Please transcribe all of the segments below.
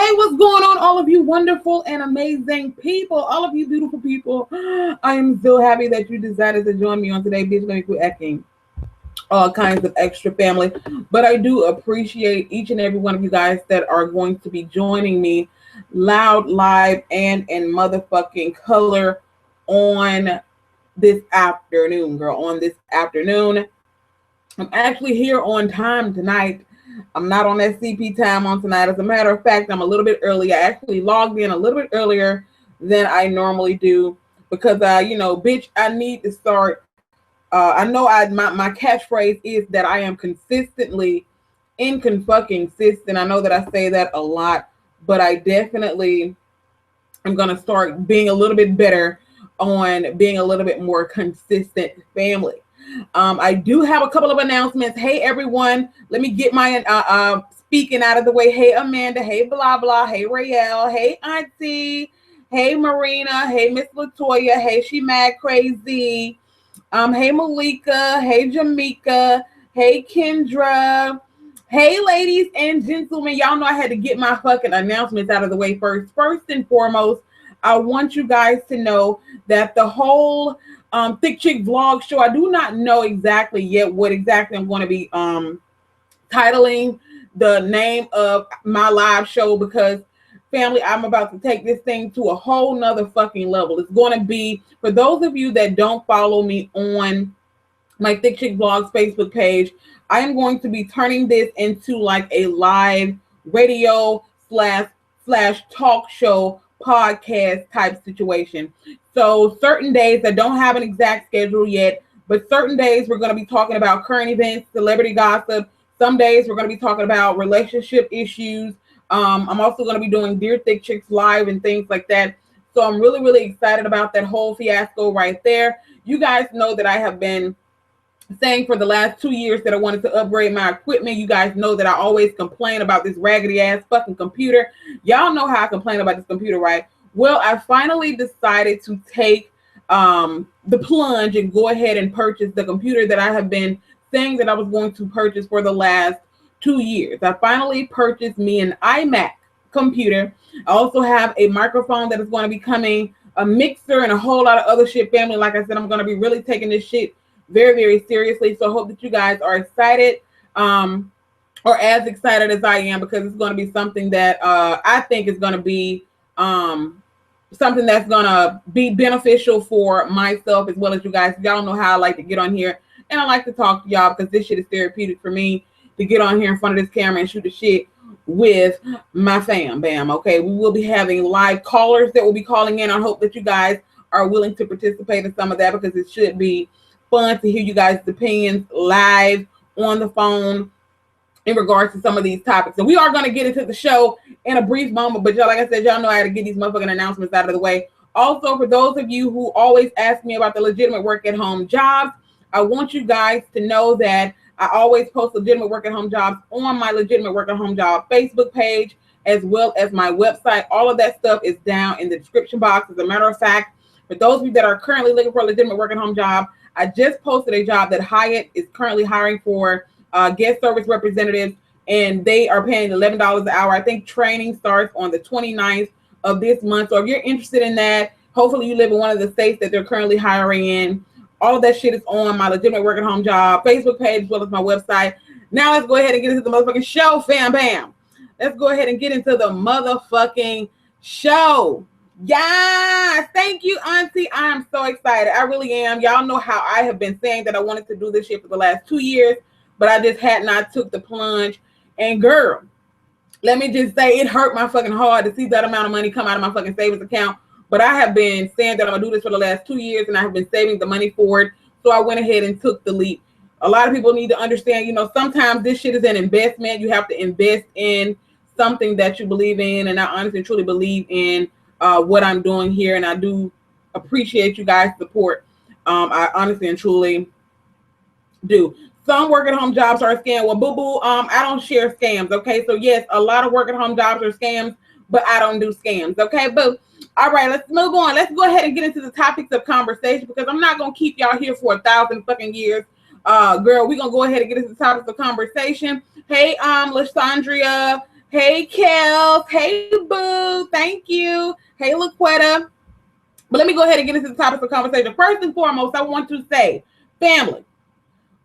Hey, what's going on, all of you wonderful and amazing people, all of you beautiful people. I am so happy that you decided to join me on today. Bitch, let me quit acting all kinds of extra family. But I do appreciate each and every one of you guys that are going to be joining me loud, live, and in motherfucking color on this afternoon, girl. On this afternoon. I'm actually here on time tonight. I'm not on that CP time on tonight. As a matter of fact, I'm a little bit early. I actually logged in a little bit earlier than I normally do because, bitch, I need to start. I know my catchphrase is that I am consistently fucking-consistent. I know that I say that a lot, but I definitely am going to start being a little bit better on being a little bit more consistent family. I do have a couple of announcements. Hey, everyone, let me get my speaking out of the way. Hey, Amanda. Hey, blah, blah. Hey, Raelle. Hey, Auntie. Hey, Marina. Hey, Miss Latoya. Hey, She Mad Crazy. Hey, Malika. Hey, Jamaica. Hey, Kendra. Hey, ladies and gentlemen. Y'all know I had to get my fucking announcements out of the way first. First and foremost, I want you guys to know that the whole Thick Chick Vlog show, I do not know exactly yet what exactly I'm going to be titling the name of my live show, because family, I'm about to take this thing to a whole nother fucking level. It's going to be, for those of you that don't follow me on my Thick Chick Vlogs Facebook page, I am going to be turning this into like a live radio slash talk show podcast type situation. So certain days, I don't have an exact schedule yet, but certain days we're going to be talking about current events, celebrity gossip. Some days we're going to be talking about relationship issues. I'm also going to be doing Dear Thick Chicks live and things like that. So I'm really, really excited about that whole fiasco right there. You guys know that I have been saying for the last 2 years that I wanted to upgrade my equipment. You guys know that I always complain about this raggedy ass fucking computer. Y'all know how I complain about this computer, right? Well, I finally decided to take the plunge and go ahead and purchase the computer that I have been saying that I was going to purchase for the last 2 years. I finally purchased me an iMac computer. I also have a microphone that is going to be coming, a mixer, and a whole lot of other shit, family. Like I said, I'm going to be really taking this shit very, very seriously. So I hope that you guys are excited, or as excited as I am, because it's going to be something that I think is going to be something that's going to be beneficial for myself as well as you guys. Y'all know how I like to get on here and I like to talk to y'all, because this shit is therapeutic for me to get on here in front of this camera and shoot the shit with my fam bam. Okay, we will be having live callers that will be calling in. I hope that you guys are willing to participate in some of that, because it should be fun to hear you guys' opinions live on the phone in regards to some of these topics. And we are going to get into the show in a brief moment, but y'all, like I said, y'all know I had to get these motherfucking announcements out of the way. Also, for those of you who always ask me about the legitimate work at home jobs, I want you guys to know that I always post legitimate work at home jobs on my legitimate work at home job Facebook page, as well as my website. All of that stuff is down in the description box. As a matter of fact, for those of you that are currently looking for a legitimate work at home job, I just posted a job that Hyatt is currently hiring for guest service representatives, and they are paying $11 an hour. I think training starts on the 29th of this month. So if you're interested in that, hopefully you live in one of the states that they're currently hiring in. All of that shit is on my legitimate work at home job Facebook page, as well as my website. Now let's go ahead and get into the motherfucking show, fam bam. Let's go ahead and get into the motherfucking show. Yes, thank you, Auntie. I am so excited. I really am. Y'all know how I have been saying that I wanted to do this shit for the last 2 years, but I just had not took the plunge. And girl, let me just say, it hurt my fucking heart to see that amount of money come out of my fucking savings account. But I have been saying that I'm gonna do this for the last 2 years, and I have been saving the money for it. So I went ahead and took the leap. A lot of people need to understand, sometimes this shit is an investment. You have to invest in something that you believe in, and I honestly truly believe in what I'm doing here, and I do appreciate you guys' support. I honestly and truly do. Some work at home jobs are a scam. Well, boo-boo, I don't share scams, okay? So yes, a lot of work at home jobs are scams, but I don't do scams, okay? But all right, let's move on. Let's go ahead and get into the topics of conversation, because I'm not gonna keep y'all here for 1,000 fucking years. Girl, we're gonna go ahead and get into the topics of conversation. Hey, Lysandria. Hey, Kels. Hey, Boo. Thank you. Hey, Laquetta. But let me go ahead and get into the topic of conversation. First and foremost, I want to say, family,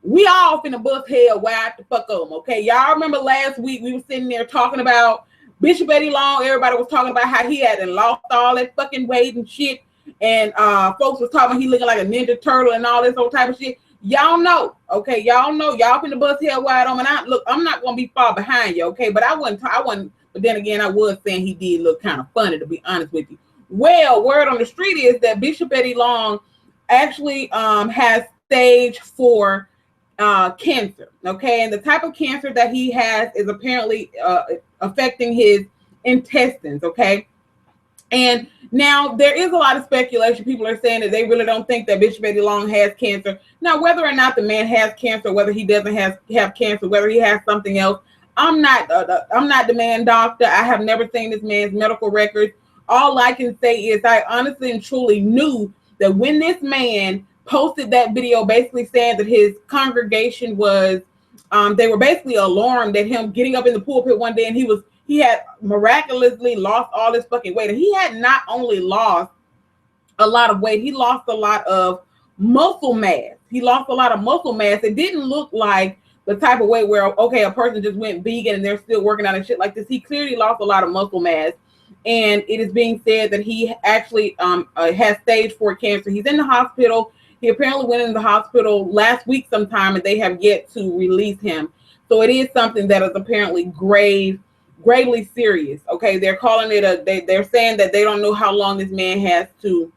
we all finna bust hell wide the fuck on, okay? Y'all remember last week we were sitting there talking about Bishop Eddie Long. Everybody was talking about how he had lost all that fucking weight and shit. And folks was talking he looking like a Ninja Turtle and all this old type of shit. Y'all know, okay? Y'all know, y'all finna bust hell wide on. And I'm not gonna be far behind you, okay? But I wasn't, but then again, I was saying he did look kind of funny, to be honest with you. Well, word on the street is that Bishop Eddie Long actually has stage 4 cancer, okay? And the type of cancer that he has is apparently affecting his intestines, okay? And now there is a lot of speculation. People are saying that they really don't think that Bishop Eddie Long has cancer. Now, whether or not the man has cancer, whether he doesn't have cancer, whether he has something else, I'm not the man doctor. I have never seen this man's medical records. All I can say is I honestly and truly knew that when this man posted that video basically saying that his congregation was, they were basically alarmed at him getting up in the pulpit one day and he had miraculously lost all this fucking weight. And he had not only lost a lot of weight, he lost a lot of muscle mass. He lost a lot of muscle mass. It didn't look like the type of weight where, okay, a person just went vegan and they're still working out and shit like this. He clearly lost a lot of muscle mass. And it is being said that he actually has stage 4 cancer. He's in the hospital. He apparently went into the hospital last week sometime, and they have yet to release him. So it is something that is apparently gravely serious. Okay, they're calling it they're saying that they don't know how long this man has to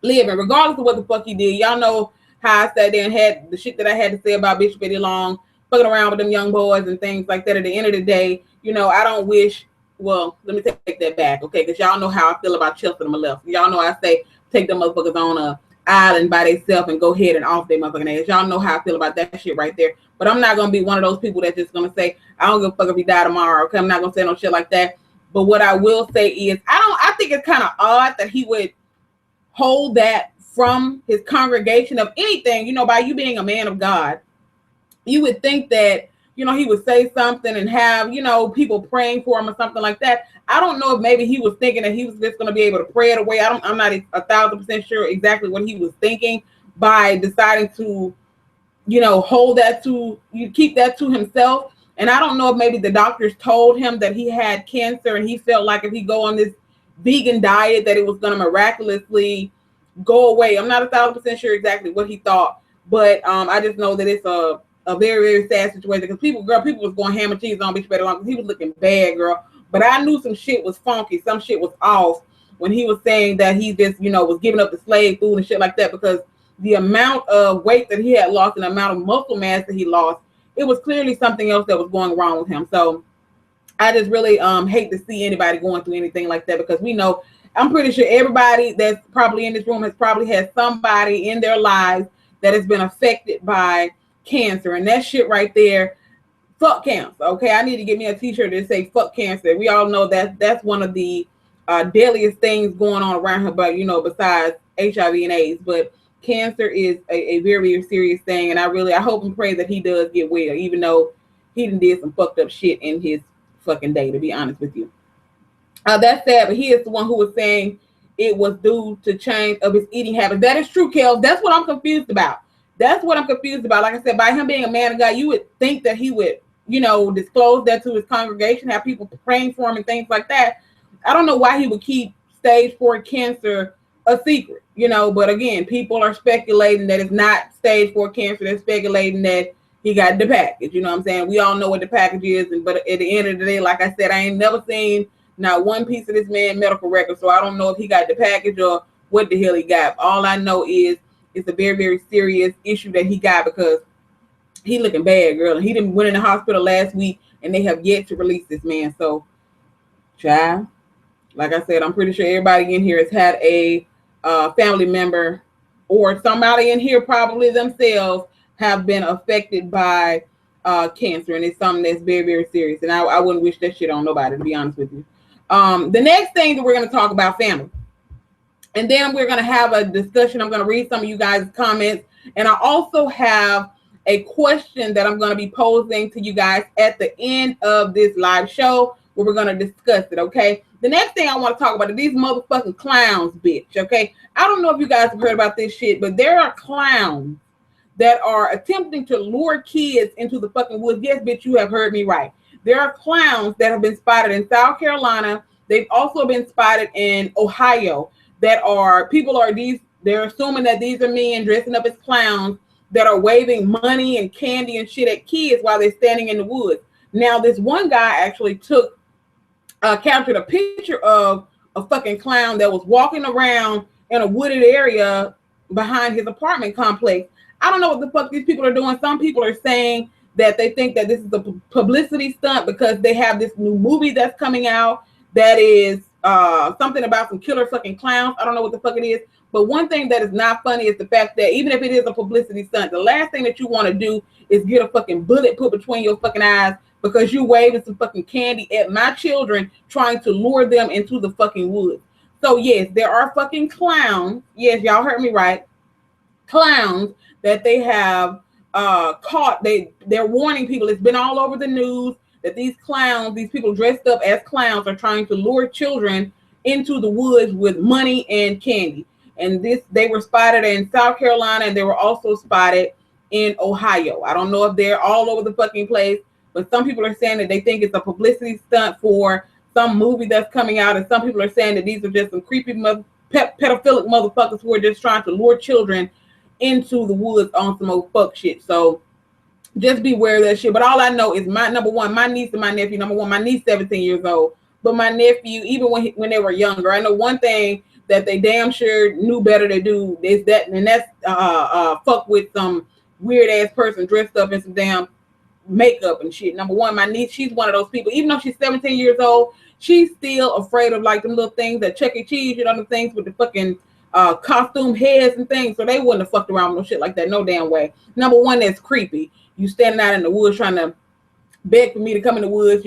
live. And regardless of what the fuck he did, y'all know how I sat there and had the shit that I had to say about Bishop Eddie Long, fucking around with them young boys and things like that. At the end of the day, you know, I don't wish, well, let me take that back, okay? Because y'all know how I feel about Chelsea and Maleficent. Y'all know I say take them motherfuckers on a island by themselves and go ahead and off their motherfucking ass. Y'all know how I feel about that shit right there. But I'm not gonna be one of those people that's just gonna say, I don't give a fuck if he die tomorrow, okay? I'm not gonna say no shit like that. But what I will say is I think it's kind of odd that he would hold that from his congregation of anything, you know, by you being a man of God. You would think that, you know, he would say something and have, you know, people praying for him or something like that. I don't know if maybe he was thinking that he was just going to be able to pray it away. I'm not 1,000% sure exactly what he was thinking by deciding to, you know, keep that to himself. And I don't know if maybe the doctors told him that he had cancer and he felt like if he go on this vegan diet that it was going to miraculously go away. I'm not 1,000% sure exactly what he thought, but I just know that it's a very, very sad situation because people was going ham and cheese on Bishop Eddie Long because he was looking bad, girl. But I knew some shit was funky. Some shit was off when he was saying that he just, you know, was giving up the slave food and shit like that because the amount of weight that he had lost and the amount of muscle mass that he lost, it was clearly something else that was going wrong with him. So I just really hate to see anybody going through anything like that because we know, I'm pretty sure everybody that's probably in this room has probably had somebody in their lives that has been affected by cancer. And that shit right there, fuck cancer. Okay, I need to get me a t-shirt that say fuck cancer. We all know that that's one of the deadliest things going on around here, but you know, besides HIV and AIDS. But cancer is a very, very serious thing, and I hope and pray that he does get well, even though he did some fucked up shit in his fucking day, to be honest with you. That's sad, but he is the one who was saying it was due to change of his eating habits. That is true, Kel. That's what I'm confused about. Like I said, by him being a man of God, you would think that he would, you know, disclose that to his congregation, have people praying for him and things like that. I don't know why he would keep stage 4 cancer a secret, you know, but again, people are speculating that it's not stage 4 cancer. They're speculating that he got the package, you know what I'm saying? We all know what the package is, but at the end of the day, like I said, I ain't never seen not one piece of this man's medical record, so I don't know if he got the package or what the hell he got. All I know is it's a very, very serious issue that he got because he looking bad, girl. And he didn't went in the hospital last week, and they have yet to release this man. So, child, like I said, I'm pretty sure everybody in here has had a family member or somebody in here, probably themselves, have been affected by cancer, and it's something that's very, very serious. And I wouldn't wish that shit on nobody, to be honest with you. The next thing that we're going to talk about, family. And then we're going to have a discussion. I'm going to read some of you guys' comments. And I also have a question that I'm going to be posing to you guys at the end of this live show. where we're going to discuss it, okay? The next thing I want to talk about is these motherfucking clowns, bitch, okay? I don't know if you guys have heard about this shit, but there are clowns that are attempting to lure kids into the fucking woods. Yes, bitch, you have heard me right. There are clowns that have been spotted in South Carolina. They've also been spotted in Ohio that are, they're assuming that these are men dressing up as clowns that are waving money and candy and shit at kids while they're standing in the woods. Now, this one guy actually captured a picture of a fucking clown that was walking around in a wooded area behind his apartment complex. I don't know what the fuck these people are doing. Some people are saying that they think that this is a publicity stunt because they have this new movie that's coming out that is something about some killer fucking clowns. I don't know what the fuck it is. But one thing that is not funny is the fact that even if it is a publicity stunt, the last thing that you want to do is get a fucking bullet put between your fucking eyes because you waving some fucking candy at my children trying to lure them into the fucking woods. So yes, there are fucking clowns. Yes, y'all heard me right. Clowns that they have caught. They're warning people. It's been all over the news that these clowns, these people dressed up as clowns, are trying to lure children into the woods with money and candy. And they were spotted in South Carolina, and they were also spotted in Ohio. I don't know if they're all over the fucking place, but some people are saying that they think it's a publicity stunt for some movie that's coming out, and some people are saying that these are just some creepy pedophilic motherfuckers who are just trying to lure children into the woods on some old fuck shit. So just beware of that shit. But all I know is my niece and my nephew. Number one, my niece 17 years old, but my nephew, even when they were younger, I know one thing that they damn sure knew better to do is that, and that's fuck with some weird ass person dressed up in some damn makeup and shit. Number one, my niece, she's one of those people, even though she's 17 years old, she's still afraid of like them little things at Chuck E. Cheese, the things with the fucking costume heads and things. So they wouldn't have fucked around with no shit like that, no damn way. Number one, that's creepy. You standing out in the woods trying to beg for me to come in the woods,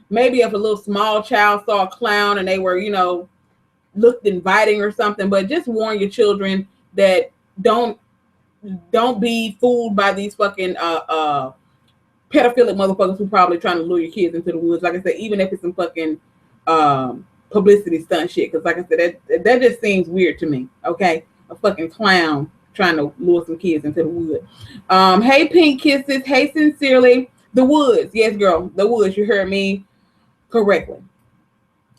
maybe if a little small child saw a clown and they were, looked inviting or something, but just warn your children that don't be fooled by these fucking pedophilic motherfuckers who probably trying to lure your kids into the woods. Like I said, even if it's some fucking publicity stunt shit, because like I said, that just seems weird to me. Okay, a fucking clown trying to lure some kids into the woods. Hey, Pink Kisses. Hey, Sincerely. The woods. Yes, girl, the woods. You heard me correctly.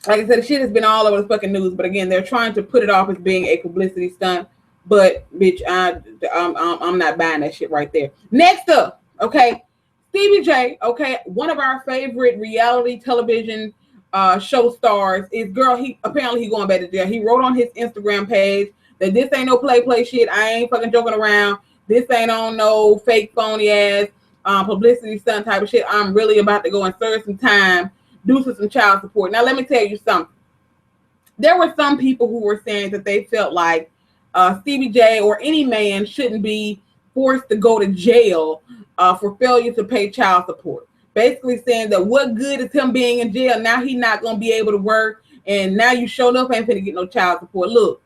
Like I said, the shit has been all over the fucking news, but again, they're trying to put it off as being a publicity stunt. But bitch, I'm not buying that shit right there. Next up, okay, Stevie J, okay, one of our favorite reality television show stars is he going back to jail. He wrote on his Instagram page that this ain't no play shit. I ain't fucking joking around. This ain't on no fake phony ass publicity stunt type of shit. I'm really about to go and serve some time due to some child support. Now, let me tell you something. There were some people who were saying that they felt like Stevie J or any man shouldn't be forced to go to jail for failure to pay child support. Basically saying that what good is him being in jail? Now he's not going to be able to work, and now you showed up ain't finna get no child support. Look,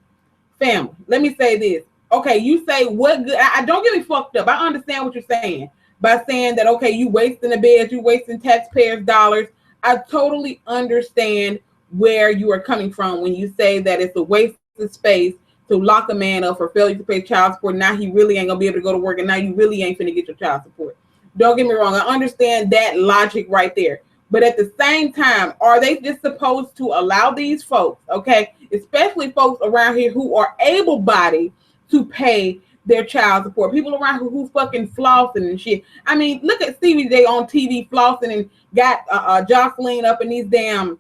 family, let me say this. Okay, you say what good? I don't get me fucked up. I understand what you're saying by saying that, okay, you wasting the beds, you wasting taxpayers' dollars. I totally understand where you are coming from when you say that it's a waste of space to lock a man up for failure to pay child support. Now he really ain't gonna be able to go to work, and now you really ain't finna get your child support. Don't get me wrong, I understand that logic right there. But at the same time, are they just supposed to allow these folks, okay, especially folks around here who are able-bodied, to pay their child support? People around who fucking flossing and shit. I mean, look at Stevie J on TV flossing and got Jocelyn up in these damn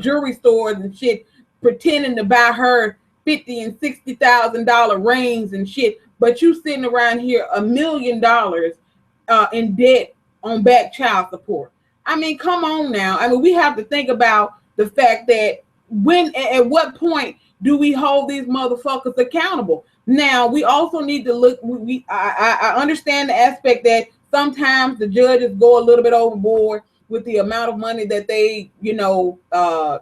jewelry stores and shit, pretending to buy her $50,000 and $60,000 rings and shit. But you sitting around here $1 million in debt on back child support. I mean, come on now. I mean, we have to think about the fact that at what point do we hold these motherfuckers accountable? Now, we also need to look, I understand the aspect that sometimes the judges go a little bit overboard with the amount of money that they,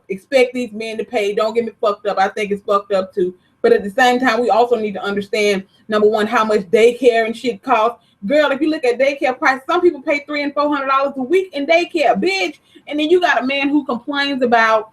expect these men to pay. Don't get me fucked up. I think it's fucked up to But at the same time, we also need to understand, number one, how much daycare and shit costs. Girl, if you look at daycare prices, some people pay $300 and $400 a week in daycare, bitch. And then you got a man who complains about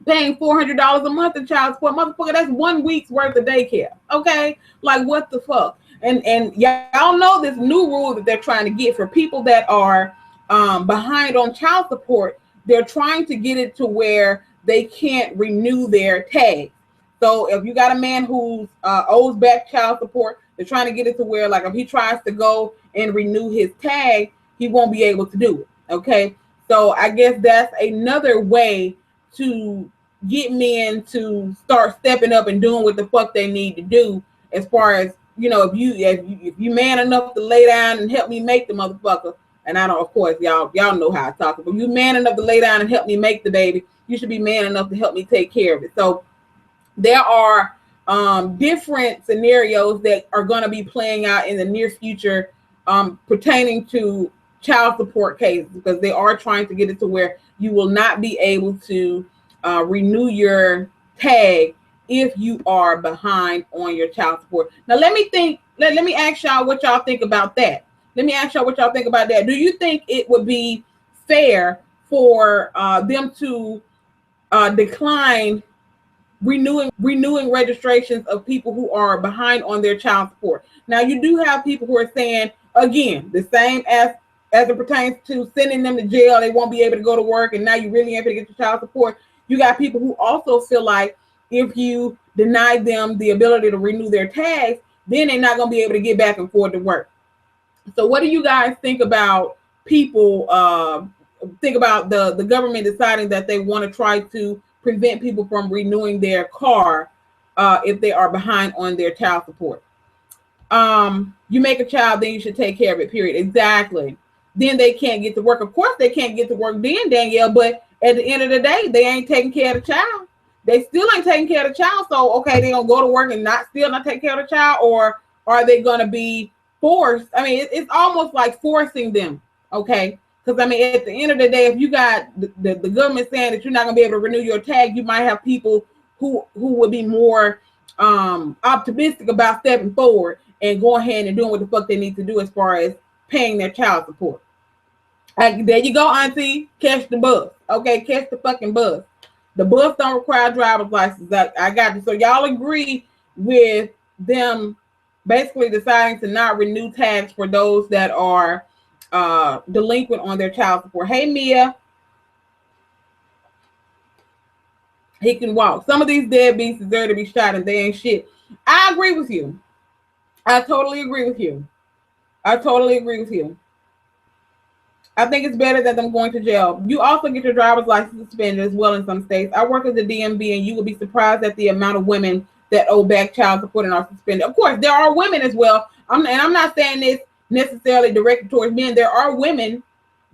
paying $400 a month in child support. Motherfucker, that's 1 week's worth of daycare. Okay? Like, what the fuck? And y'all know this new rule that they're trying to get for people that are behind on child support. They're trying to get it to where they can't renew their tags. So if you got a man who owes back child support, they're trying to get it to where, like, if he tries to go and renew his tag, he won't be able to do it. Okay? So I guess that's another way to get men to start stepping up and doing what the fuck they need to do. As far as, you know, if you man enough to lay down and help me make the motherfucker, and I don't, of course, y'all know how I talk, but you man enough to lay down and help me make the baby, you should be man enough to help me take care of it. So there are different scenarios that are going to be playing out in the near future pertaining to child support cases, because they are trying to get it to where you will not be able to renew your tag if you are behind on your child support. Now, let me ask y'all what y'all think about that. Let me ask y'all what y'all think about that. Do you think it would be fair for them to decline renewing registrations of people who are behind on their child support? Now, you do have people who are saying, again, the same as it pertains to sending them to jail, they won't be able to go to work, and now you really ain't able to get your child support. You got people who also feel like if you deny them the ability to renew their tags, then they're not going to be able to get back and forth to work. So what do you guys think about people, think about the government deciding that they want to try to prevent people from renewing their car if they are behind on their child support? You make a child, then you should take care of it, period. Exactly. Then they can't get to work. Of course they can't get to work then, Danielle, but at the end of the day, they ain't taking care of the child. They still ain't taking care of the child. So, okay, they gonna go to work and still not take care of the child, or are they gonna be forced? I mean, it's almost like forcing them, okay? Because, I mean, at the end of the day, if you got the government saying that you're not gonna be able to renew your tag, you might have people who would be more optimistic about stepping forward and going ahead and doing what the fuck they need to do as far as paying their child support. There you go, auntie. Catch the bus. Okay, catch the fucking bus. The bus don't require driver's license. I got you. So y'all agree with them basically deciding to not renew tags for those that are delinquent on their child support. Hey, Mia. He can walk. Some of these deadbeats deserve to be shot and they ain't shit. I agree with you. I totally agree with you. I totally agree with you. I think it's better than them going to jail. You also get your driver's license suspended as well in some states. I work at the DMV, and you will be surprised at the amount of women that owe back child support and are suspended. Of course, there are women as well. I'm not saying this necessarily directed towards men. There are women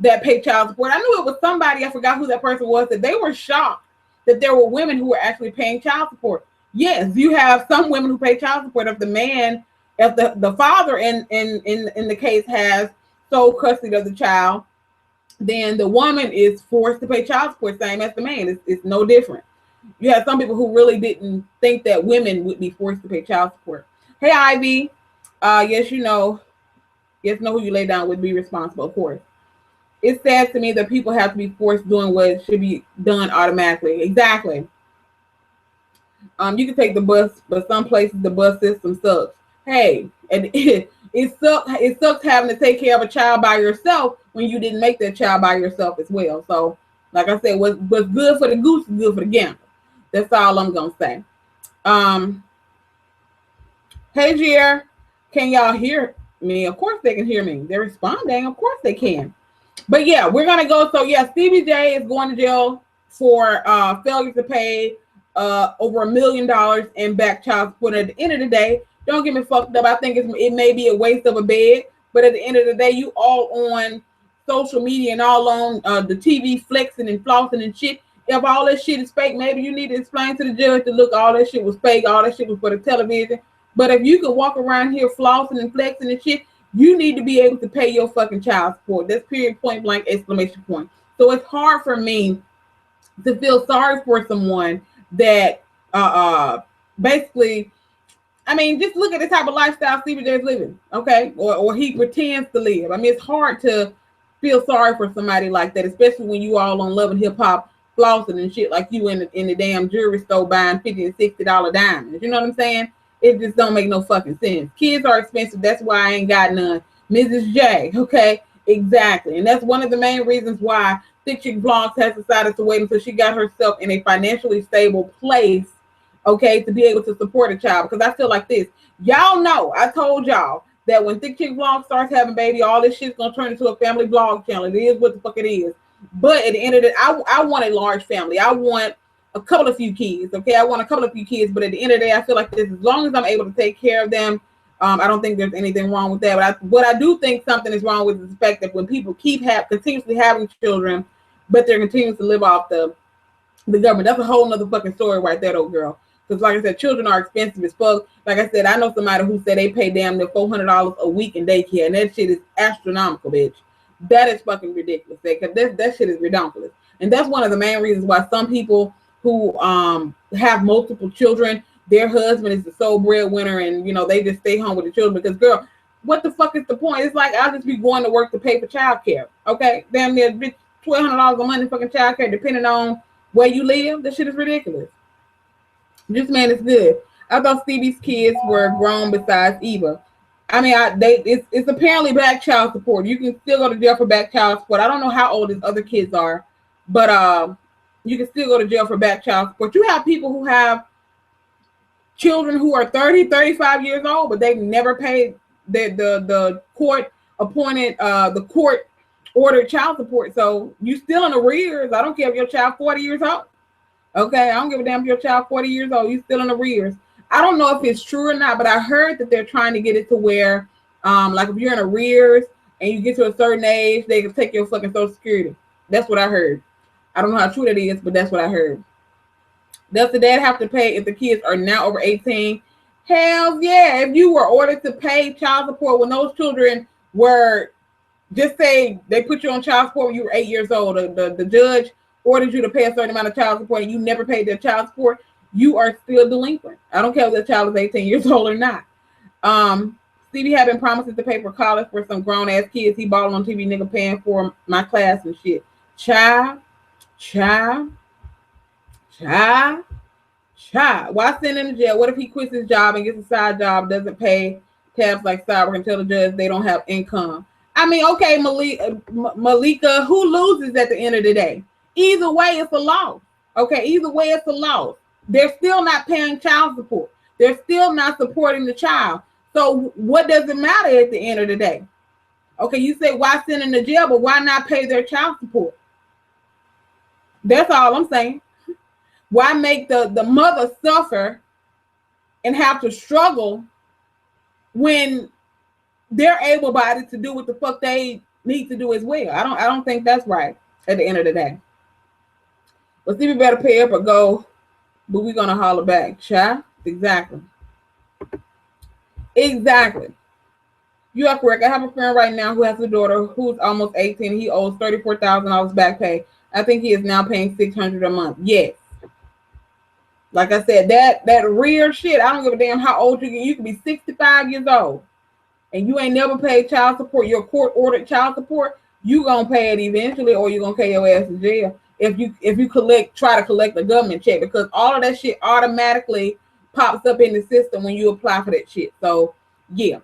that pay child support. I knew it was somebody, I forgot who that person was, that they were shocked that there were women who were actually paying child support. Yes, you have some women who pay child support. If the father in the case has sole custody of the child, then the woman is forced to pay child support, same as the man. It's no different. You have some people who really didn't think that women would be forced to pay child support. Hey, Ivy. Yes, you know. Yes, know who you lay down with. Be responsible, of course. It's sad to me that people have to be forced doing what should be done automatically. Exactly. You can take the bus, but some places the bus system sucks. Hey, and it sucks having to take care of a child by yourself when you didn't make that child by yourself as well. So, like I said, what's good for the goose is good for the gander. That's all I'm gonna say. Hey, Jer, can y'all hear me? Of course they can hear me. They're responding. Of course they can. But yeah, we're gonna go. So yeah, Stevie J is going to jail for failure to pay over $1 million in back child support. At the end of the day, don't get me fucked up. I think it may be a waste of a bed, but at the end of the day, you all on social media and all on the TV flexing and flossing and shit. If all that shit is fake, maybe you need to explain to the judge that look, all that shit was fake, all that shit was for the television. But if you can walk around here flossing and flexing and shit, you need to be able to pay your fucking child support. That's period, point blank, exclamation point. So it's hard for me to feel sorry for someone that basically, I mean, just look at the type of lifestyle Stevie J is living, okay? Or he pretends to live. I mean, it's hard to feel sorry for somebody like that, especially when you all on Love and Hip Hop flossing and shit like you in the damn jewelry store buying $50 and $60 diamonds. You know what I'm saying? It just don't make no fucking sense. Kids are expensive. That's why I ain't got none. Mrs. J, okay? Exactly. And that's one of the main reasons why ThickChickVlogs has decided to wait until she got herself in a financially stable place, okay, to be able to support a child. Because I feel like this. Y'all know, I told y'all that when ThickChickVlogs starts having baby, all this shit's gonna turn into a family vlog channel. It is what the fuck it is. But at the end of it, I want a large family. I want a couple of few kids, okay? I want a couple of few kids, but at the end of the day, I feel like this, as long as I'm able to take care of them, I don't think there's anything wrong with that. But what I do think something is wrong with is the fact that when people continuously having children, but they're continuing to live off the government. That's a whole nother fucking story right there, though, girl. Because like I said, children are expensive as fuck. Like I said, I know somebody who said they pay damn near $400 a week in daycare, and that shit is astronomical, bitch. That is fucking ridiculous. Because that shit is ridiculous. And that's one of the main reasons why some people who have multiple children, their husband is the sole breadwinner, and you know they just stay home with the children. Because girl, what the fuck is the point? It's like I'll just be going to work to pay for childcare. Okay, damn near $1,200 a month in fucking childcare, depending on where you live. That shit is ridiculous. This man is good. I thought Stevie's kids were grown besides Eva. I mean, it's apparently back child support. You can still go to jail for back child support. I don't know how old his other kids are, but you can still go to jail for back child support. You have people who have children who are 30, 35 years old, but they've never paid the court appointed, the court ordered child support. So you still in arrears. I don't care if your child 40 years old. Okay, I don't give a damn if your child 40 years old, you still in arrears. I don't know if it's true or not, but I heard that they're trying to get it to where, like if you're in arrears and you get to a certain age, they can take your fucking Social Security. That's what I heard. I don't know how true that is, but that's what I heard. Does the dad have to pay if the kids are now over 18? Hell yeah. If you were ordered to pay child support when those children were, just say they put you on child support when you were 8 years old, the judge ordered you to pay a certain amount of child support and you never paid their child support, you are still delinquent. I don't care if the child is 18 years old or not. Stevie had been promising to pay for college for some grown ass kids. He bought on TV, nigga paying for my class and shit. Child. Why send him to jail? What if he quits his job and gets a side job, doesn't pay tabs like cyber and tell the judge they don't have income? I mean, okay, Malika, who loses at the end of the day? Either way, it's a loss. Okay, either way, it's a loss. They're still not paying child support. They're still not supporting the child. So what does it matter at the end of the day? Okay, you say why send them to jail, but why not pay their child support? That's all I'm saying. Why make the mother suffer and have to struggle when they're able-bodied to do what the fuck they need to do as well? I don't think that's right at the end of the day. But Stevie better pay up or go, but we're gonna holler back. Child? Exactly. You are correct. I have a friend right now who has a daughter who's almost 18. He owes $34,000 back pay. I think he is now paying $600 a month. Yes. Like I said, that real shit, I don't give a damn how old you get. You can be 65 years old and you ain't never paid child support, your court ordered child support, you gonna pay it eventually, or you're gonna pay your ass to jail if you try to collect the government check, because all of that shit automatically pops up in the system when you apply for that shit. So yeah.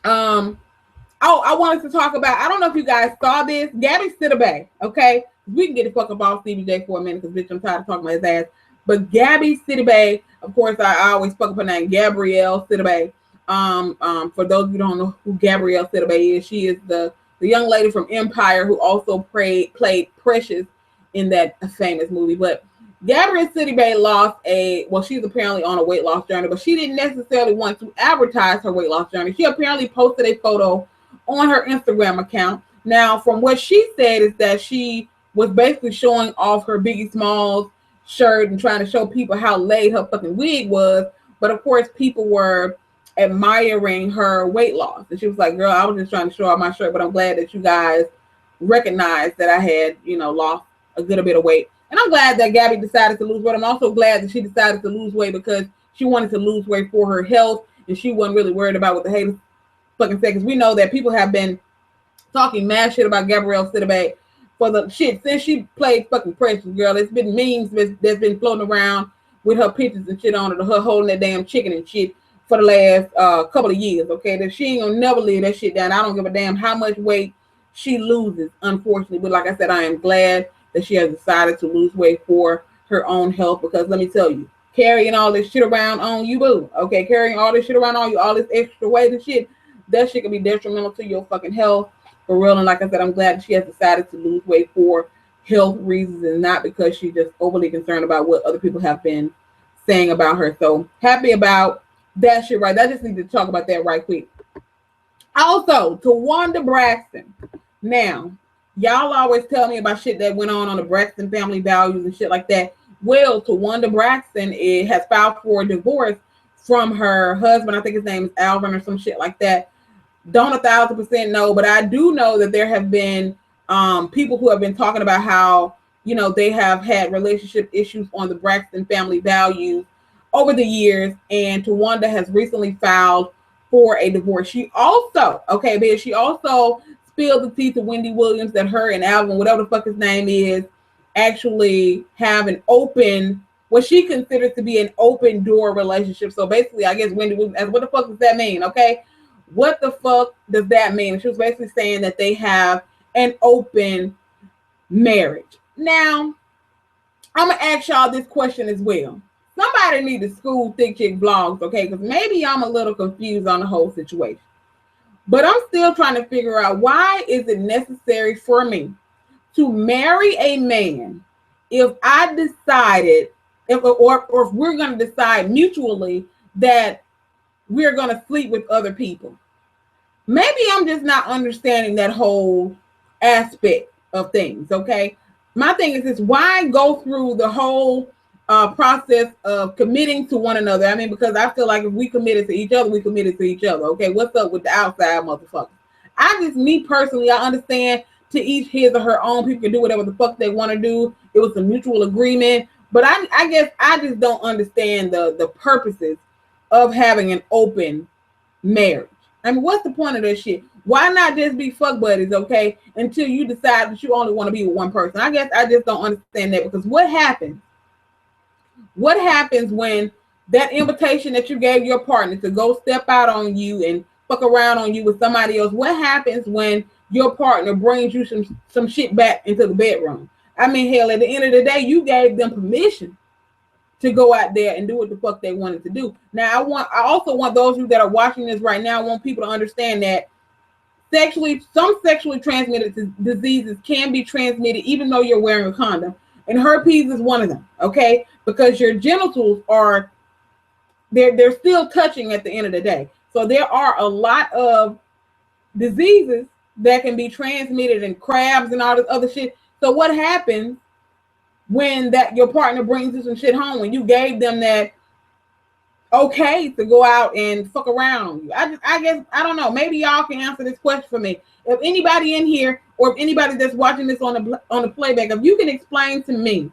I wanted to talk about, I don't know if you guys saw this, Gabby Sidibe, okay? We can get the fuck up off Stevie J for a minute because bitch, I'm tired of talking about his ass. But Gabby Sidibe, of course, I always fuck up her name, Gabrielle Sidibe. For those of you who don't know who Gabrielle Sidibe is, she is the young lady from Empire who also played Precious in that famous movie. But Gabrielle Sidibe lost she's apparently on a weight loss journey, but she didn't necessarily want to advertise her weight loss journey. She apparently posted a photo on her Instagram account. Now, from what she said is that she was basically showing off her Biggie Smalls shirt and trying to show people how laid her fucking wig was. But of course, people were admiring her weight loss. And she was like, girl, I was just trying to show off my shirt, but I'm glad that you guys recognized that I had, lost a good bit of weight. And I'm glad that Gabby decided to lose weight. I'm also glad that she decided to lose weight because she wanted to lose weight for her health, and she wasn't really worried about what the haters fucking say. Because we know that people have been talking mad shit about Gabrielle Union for the shit since she played fucking Precious, girl. It's been memes that's been floating around with her pictures and shit on it, her holding that damn chicken and shit for the last couple of years, okay? That she ain't gonna never leave that shit down. I don't give a damn how much weight she loses, unfortunately. But like I said, I am glad that she has decided to lose weight for her own health, because let me tell you, carrying all this shit around on you, boo, okay? Carrying all this shit around on you, all this extra weight and shit, that shit can be detrimental to your fucking health, for real. And like I said, I'm glad that she has decided to lose weight for health reasons and not because she's just overly concerned about what other people have been saying about her. So happy about that shit, right? I just need to talk about that right quick. Also, Towanda Braxton. Now, y'all always tell me about shit that went on the Braxton family values and shit like that. Well, Towanda Braxton has filed for a divorce from her husband. I think his name is Alvin or some shit like that. Don't 1,000% know, but I do know that there have been people who have been talking about how, you know, they have had relationship issues on the Braxton family values over the years, and Towanda has recently filed for a divorce. She also, okay, bitch, she also spilled the tea to Wendy Williams that her and Alvin, whatever the fuck his name is, actually have an open, what she considers to be an open door relationship. So basically, I guess Wendy Williams, what the fuck does that mean, okay? What the fuck does that mean? She was basically saying that they have an open marriage. Now, I'm going to ask y'all this question as well. Somebody need to school ThickChickVlogs, okay? Because maybe I'm a little confused on the whole situation. But I'm still trying to figure out, why is it necessary for me to marry a man if I decided, or if we're going to decide mutually that we're going to sleep with other people? Maybe I'm just not understanding that whole aspect of things, okay? My thing is this: why go through the whole process of committing to one another? I mean, because I feel like if we committed to each other, we committed to each other, okay? What's up with the outside motherfuckers? Me personally, I understand to each his or her own. People can do whatever the fuck they want to do. It was a mutual agreement. But I guess I just don't understand the purposes of having an open marriage. I mean, what's the point of this shit? Why not just be fuck buddies, okay, until you decide that you only want to be with one person? I guess I just don't understand that, because what happens? What happens when that invitation that you gave your partner to go step out on you and fuck around on you with somebody else? What happens when your partner brings you some shit back into the bedroom? I mean, hell, at the end of the day, you gave them permission to go out there and do what the fuck they wanted to do. Now, I also want those of you that are watching this right now, I want people to understand that some sexually transmitted diseases can be transmitted even though you're wearing a condom. And herpes is one of them, okay? Because your genitals they're still touching at the end of the day. So there are a lot of diseases that can be transmitted, and crabs and all this other shit. So what happens when your partner brings you some shit home, when you gave them that okay to go out and fuck around you? I guess, I don't know. Maybe y'all can answer this question for me. If anybody in here, or if anybody that's watching this on the playback, if you can explain to me,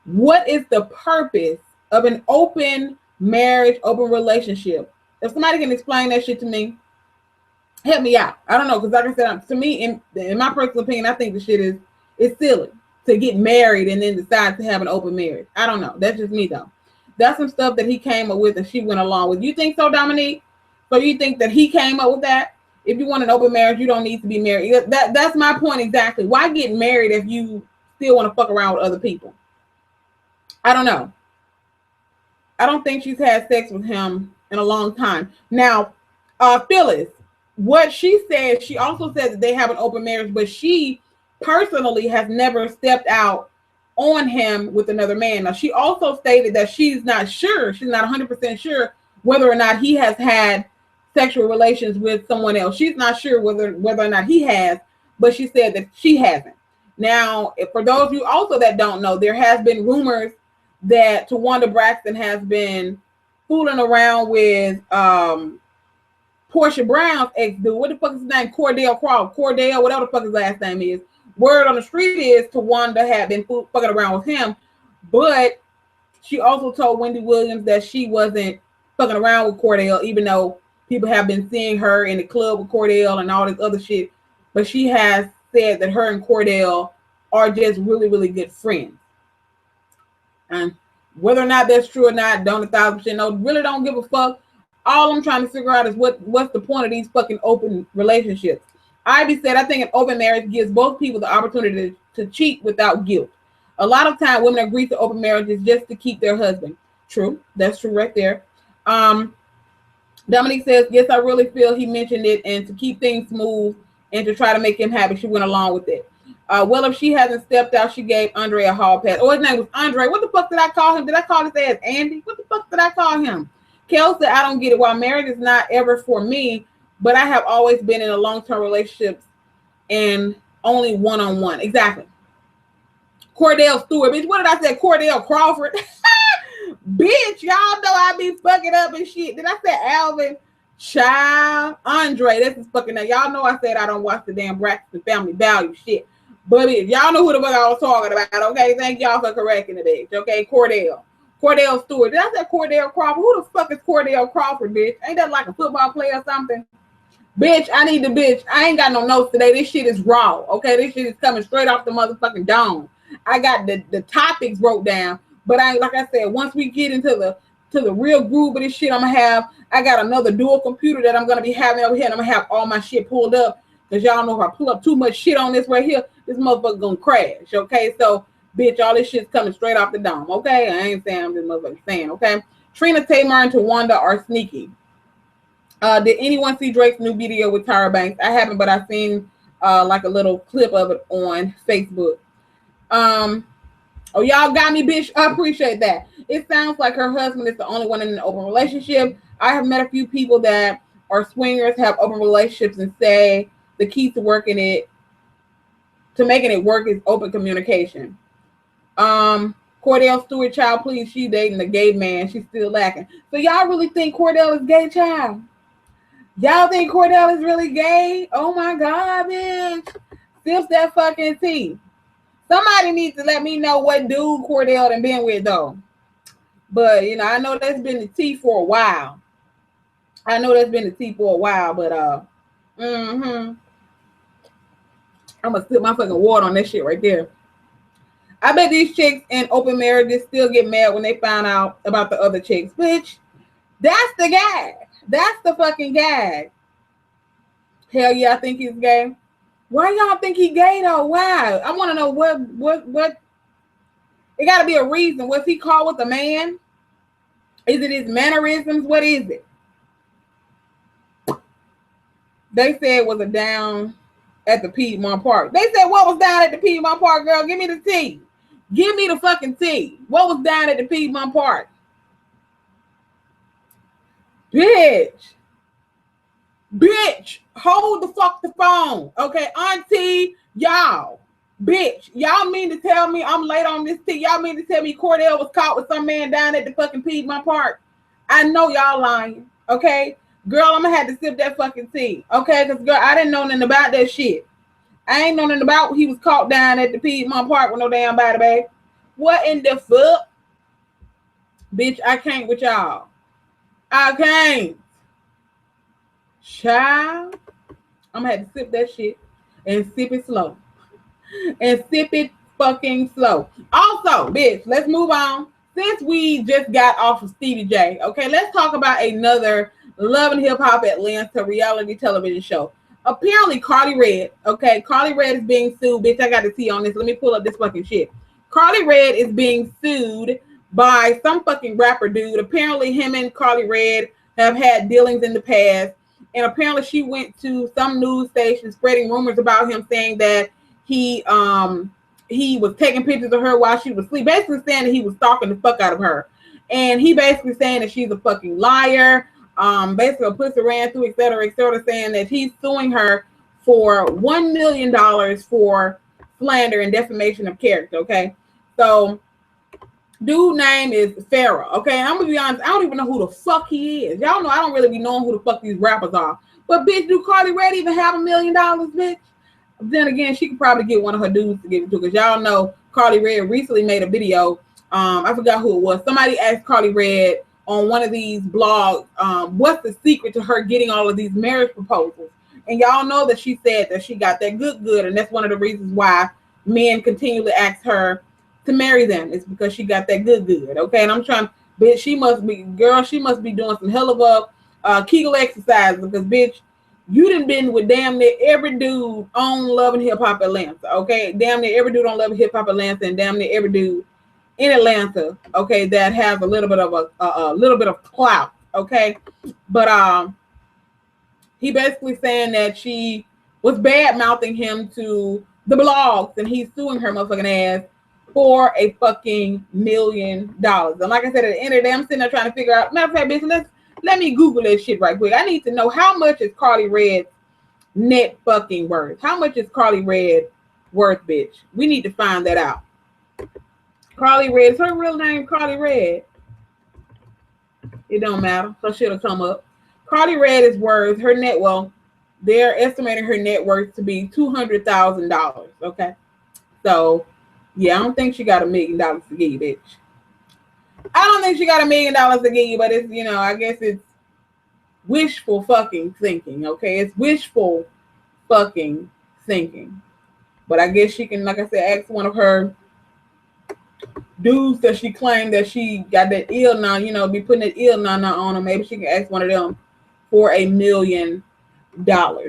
what is the purpose of an open marriage, open relationship? If somebody can explain that shit to me, help me out. I don't know, because like I said, to me, in my personal opinion, I think the shit is silly to get married and then decide to have an open marriage. I don't know. That's just me, though. That's some stuff that he came up with and she went along with. You think so, Dominique? So you think that he came up with that? If you want an open marriage, you don't need to be married. That's my point exactly. Why get married if you still want to fuck around with other people? I don't know. I don't think she's had sex with him in a long time. Now, Phyllis, what she said, she also said that they have an open marriage, but she personally has never stepped out on him with another man. Now, she also stated that she's not 100% sure whether or not he has had sexual relations with someone else. She's not sure whether or not he has, but she said that she hasn't. Now, for those of you also that don't know, there has been rumors that Towanda Braxton has been fooling around with Portia Brown's ex-dude. What the fuck is his name? Cordell, whatever the fuck his last name is. word on the street is Towanda had been fucking around with him, but she also told Wendy Williams that she wasn't fucking around with Cordell, even though people have been seeing her in the club with Cordell and all this other shit. But she has said that her and Cordell are just really, really good friends. And whether or not that's true or not, don't 1,000% know. Really don't give a fuck. All I'm trying to figure out is what's the point of these fucking open relationships. Ivy said, I think an open marriage gives both people the opportunity to cheat without guilt. A lot of time women agree to open marriages just to keep their husband. True. That's true right there. Dominique says, yes, I really feel he mentioned it, and to keep things smooth and to try to make him happy, she went along with it. Well, if she hasn't stepped out, she gave Andre a hall pass. Oh, his name was Andre. What the fuck did I call him? Did I call his ass Andy? What the fuck did I call him? Kel said, I don't get it. While marriage is not ever for me, but I have always been in a long-term relationships and only one-on-one. Exactly. Cordell Stewart. Bitch, what did I say? Cordell Crawford. Bitch, y'all know I be fucking up and shit. Did I say Alvin? Child. Andre. That's his fucking name. Y'all know I said I don't watch the damn Braxton Family Value shit. But bitch, y'all know who the fuck I was talking about, okay? Thank y'all for correcting the bitch, okay? Cordell Stewart. Did I say Cordell Crawford? Who the fuck is Cordell Crawford, bitch? Ain't that like a football player or something? Bitch, I need the bitch. I ain't got no notes today. This shit is raw, okay? This shit is coming straight off the motherfucking dome. I got the topics wrote down, but like I said, once we get into the real groove of this shit, I got another dual computer that I'm gonna be having over here, and I'm gonna have all my shit pulled up, because y'all know if I pull up too much shit on this right here, this motherfucker gonna crash, okay? So, bitch, all this shit's coming straight off the dome, okay? I ain't saying I'm just motherfucking saying, okay? Trina, Tamar, and Towanda are sneaky. Did anyone see Drake's new video with Tyra Banks? I haven't, but I've seen like a little clip of it on Facebook. Oh, y'all got me, bitch. I appreciate that. It sounds like her husband is the only one in an open relationship. I have met a few people that are swingers, have open relationships, and say the key to making it work is open communication. Cordell Stewart, child, please, she dating a gay man. She's still lacking. So y'all really think Cordell is gay, child? Y'all think Cordell is really gay? Oh my God, bitch. Sips that fucking tea. Somebody needs to let me know what dude Cordell done been with, though. But, you know, I know that's been the tea for a while. But, I'm going to sip my fucking water on that shit right there. I bet these chicks in open marriages still get mad when they find out about the other chicks. Bitch, that's the guy. That's the fucking guy. Hell yeah, I think he's gay. Why y'all think he gay though? Why? I want to know what. It got to be a reason. Was he caught with a man? Is it his mannerisms? What is it? They said it was a down at the Piedmont Park. They said what was down at the Piedmont Park, girl? Give me the tea. Give me the fucking tea. What was down at the Piedmont Park? Bitch, hold the fuck the phone. Okay, auntie, y'all. Bitch, y'all mean to tell me I'm late on this tea? Y'all mean to tell me Cordell was caught with some man down at the fucking Piedmont Park? I know y'all lying, okay? Girl, I'm gonna have to sip that fucking tea, okay? Because, girl, I didn't know nothing about that shit. I ain't know nothing about he was caught down at the Piedmont Park with no damn body bag. What in the fuck? Bitch, I can't with y'all. I can't. Child, I'm gonna have to sip that shit and sip it slow. And sip it fucking slow. Also, bitch, let's move on. Since we just got off of Stevie J, okay, let's talk about another Love and Hip Hop Atlanta reality television show. Apparently, Carly Red, okay, Carly Red is being sued. Bitch, I got to see on this. Let me pull up this fucking shit. Carly Red is being sued by some fucking rapper dude. Apparently, him and Carly Red have had dealings in the past. And apparently, she went to some news station spreading rumors about him, saying that he was taking pictures of her while she was asleep, basically saying that he was stalking the fuck out of her. And he basically saying that she's a fucking liar, basically a pussy ran through, et cetera, saying that he's suing her for $1 million for slander and defamation of character, okay? So, dude name is Farrah, okay? And I'm gonna be honest, I don't even know who the fuck he is. Y'all know I don't really be knowing who the fuck these rappers are. But bitch, do Carly Red even have $1 million, bitch? Then again, she could probably get one of her dudes to give it to, because y'all know Carly Red recently made a video. I forgot who it was. Somebody asked Carly Red on one of these blogs, what's the secret to her getting all of these marriage proposals? And y'all know that she said that she got that good, and that's one of the reasons why men continually ask her to marry them. It's because she got that good. Okay, and I'm trying, bitch, she must be doing some hell of a Kegel exercise, because bitch, you done been with damn near every dude on Love and Hip Hop Atlanta. Okay, damn near every dude on Love and Hip Hop Atlanta, and damn near every dude in Atlanta. Okay, that has a little bit of a little bit of clout. Okay, but he basically saying that she was bad mouthing him to the blogs, and he's suing her motherfucking ass for a fucking $1 million. And like I said, at the end of the day, I'm sitting there trying to figure out. Matter of fact, bitch, let me Google that shit right quick. I need to know, how much is Carly Red's net fucking worth? How much is Carly Red worth, bitch? We need to find that out. Carly Red, is her real name Carly Red? It don't matter. Her shit'll come up. Carly Red is worth, her net, well, they're estimating her net worth to be $200,000. Okay. So, yeah, I don't think she got $1 million to give you, bitch. I don't think she got $1 million to give you, but it's, you know, I guess it's wishful fucking thinking. Okay. It's wishful fucking thinking. But I guess she can, like I said, ask one of her dudes that she claimed that she got that ill now, you know, be putting that ill now on them. Maybe she can ask one of them for $1 million.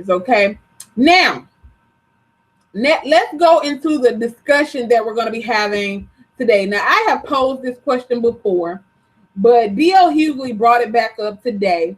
Okay. Now, let's go into the discussion that we're going to be having today. Now, I have posed this question before, but D.L. Hughley brought it back up today,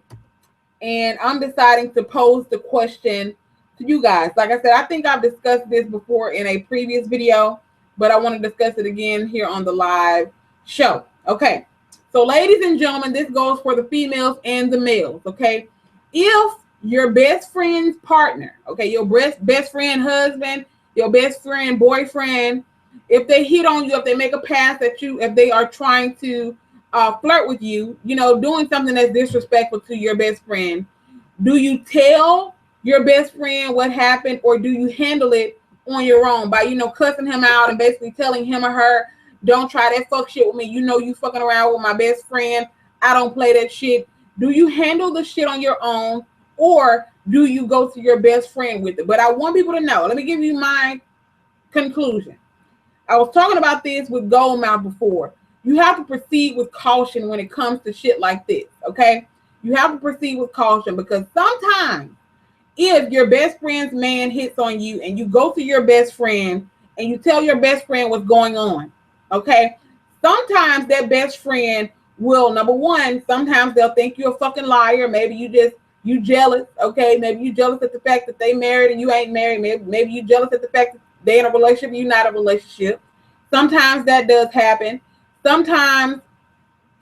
and I'm deciding to pose the question to you guys. Like I said, I think I've discussed this before in a previous video, but I want to discuss it again here on the live show. Okay. So, ladies and gentlemen, this goes for the females and the males. Okay. If your best friend's partner, okay, your best friend husband, your best friend boyfriend, if they hit on you, if they make a pass at you, if they are trying to flirt with you, you know, doing something that's disrespectful to your best friend, do you tell your best friend what happened, or do you handle it on your own by, you know, cussing him out and basically telling him or her, don't try that fuck shit with me. You know, you fucking around with my best friend. I don't play that shit. Do you handle the shit on your own, or do you go to your best friend with it? But I want people to know. Let me give you my conclusion. I was talking about this with Goldmouth before. You have to proceed with caution when it comes to shit like this, okay? You have to proceed with caution, because sometimes if your best friend's man hits on you and you go to your best friend and you tell your best friend what's going on, okay? Sometimes that best friend will, number one, sometimes they'll think you're a fucking liar. Maybe you jealous, okay? Maybe you jealous at the fact that they married and you ain't married. Maybe you jealous at the fact that they in a relationship and you're not in a relationship. Sometimes that does happen. Sometimes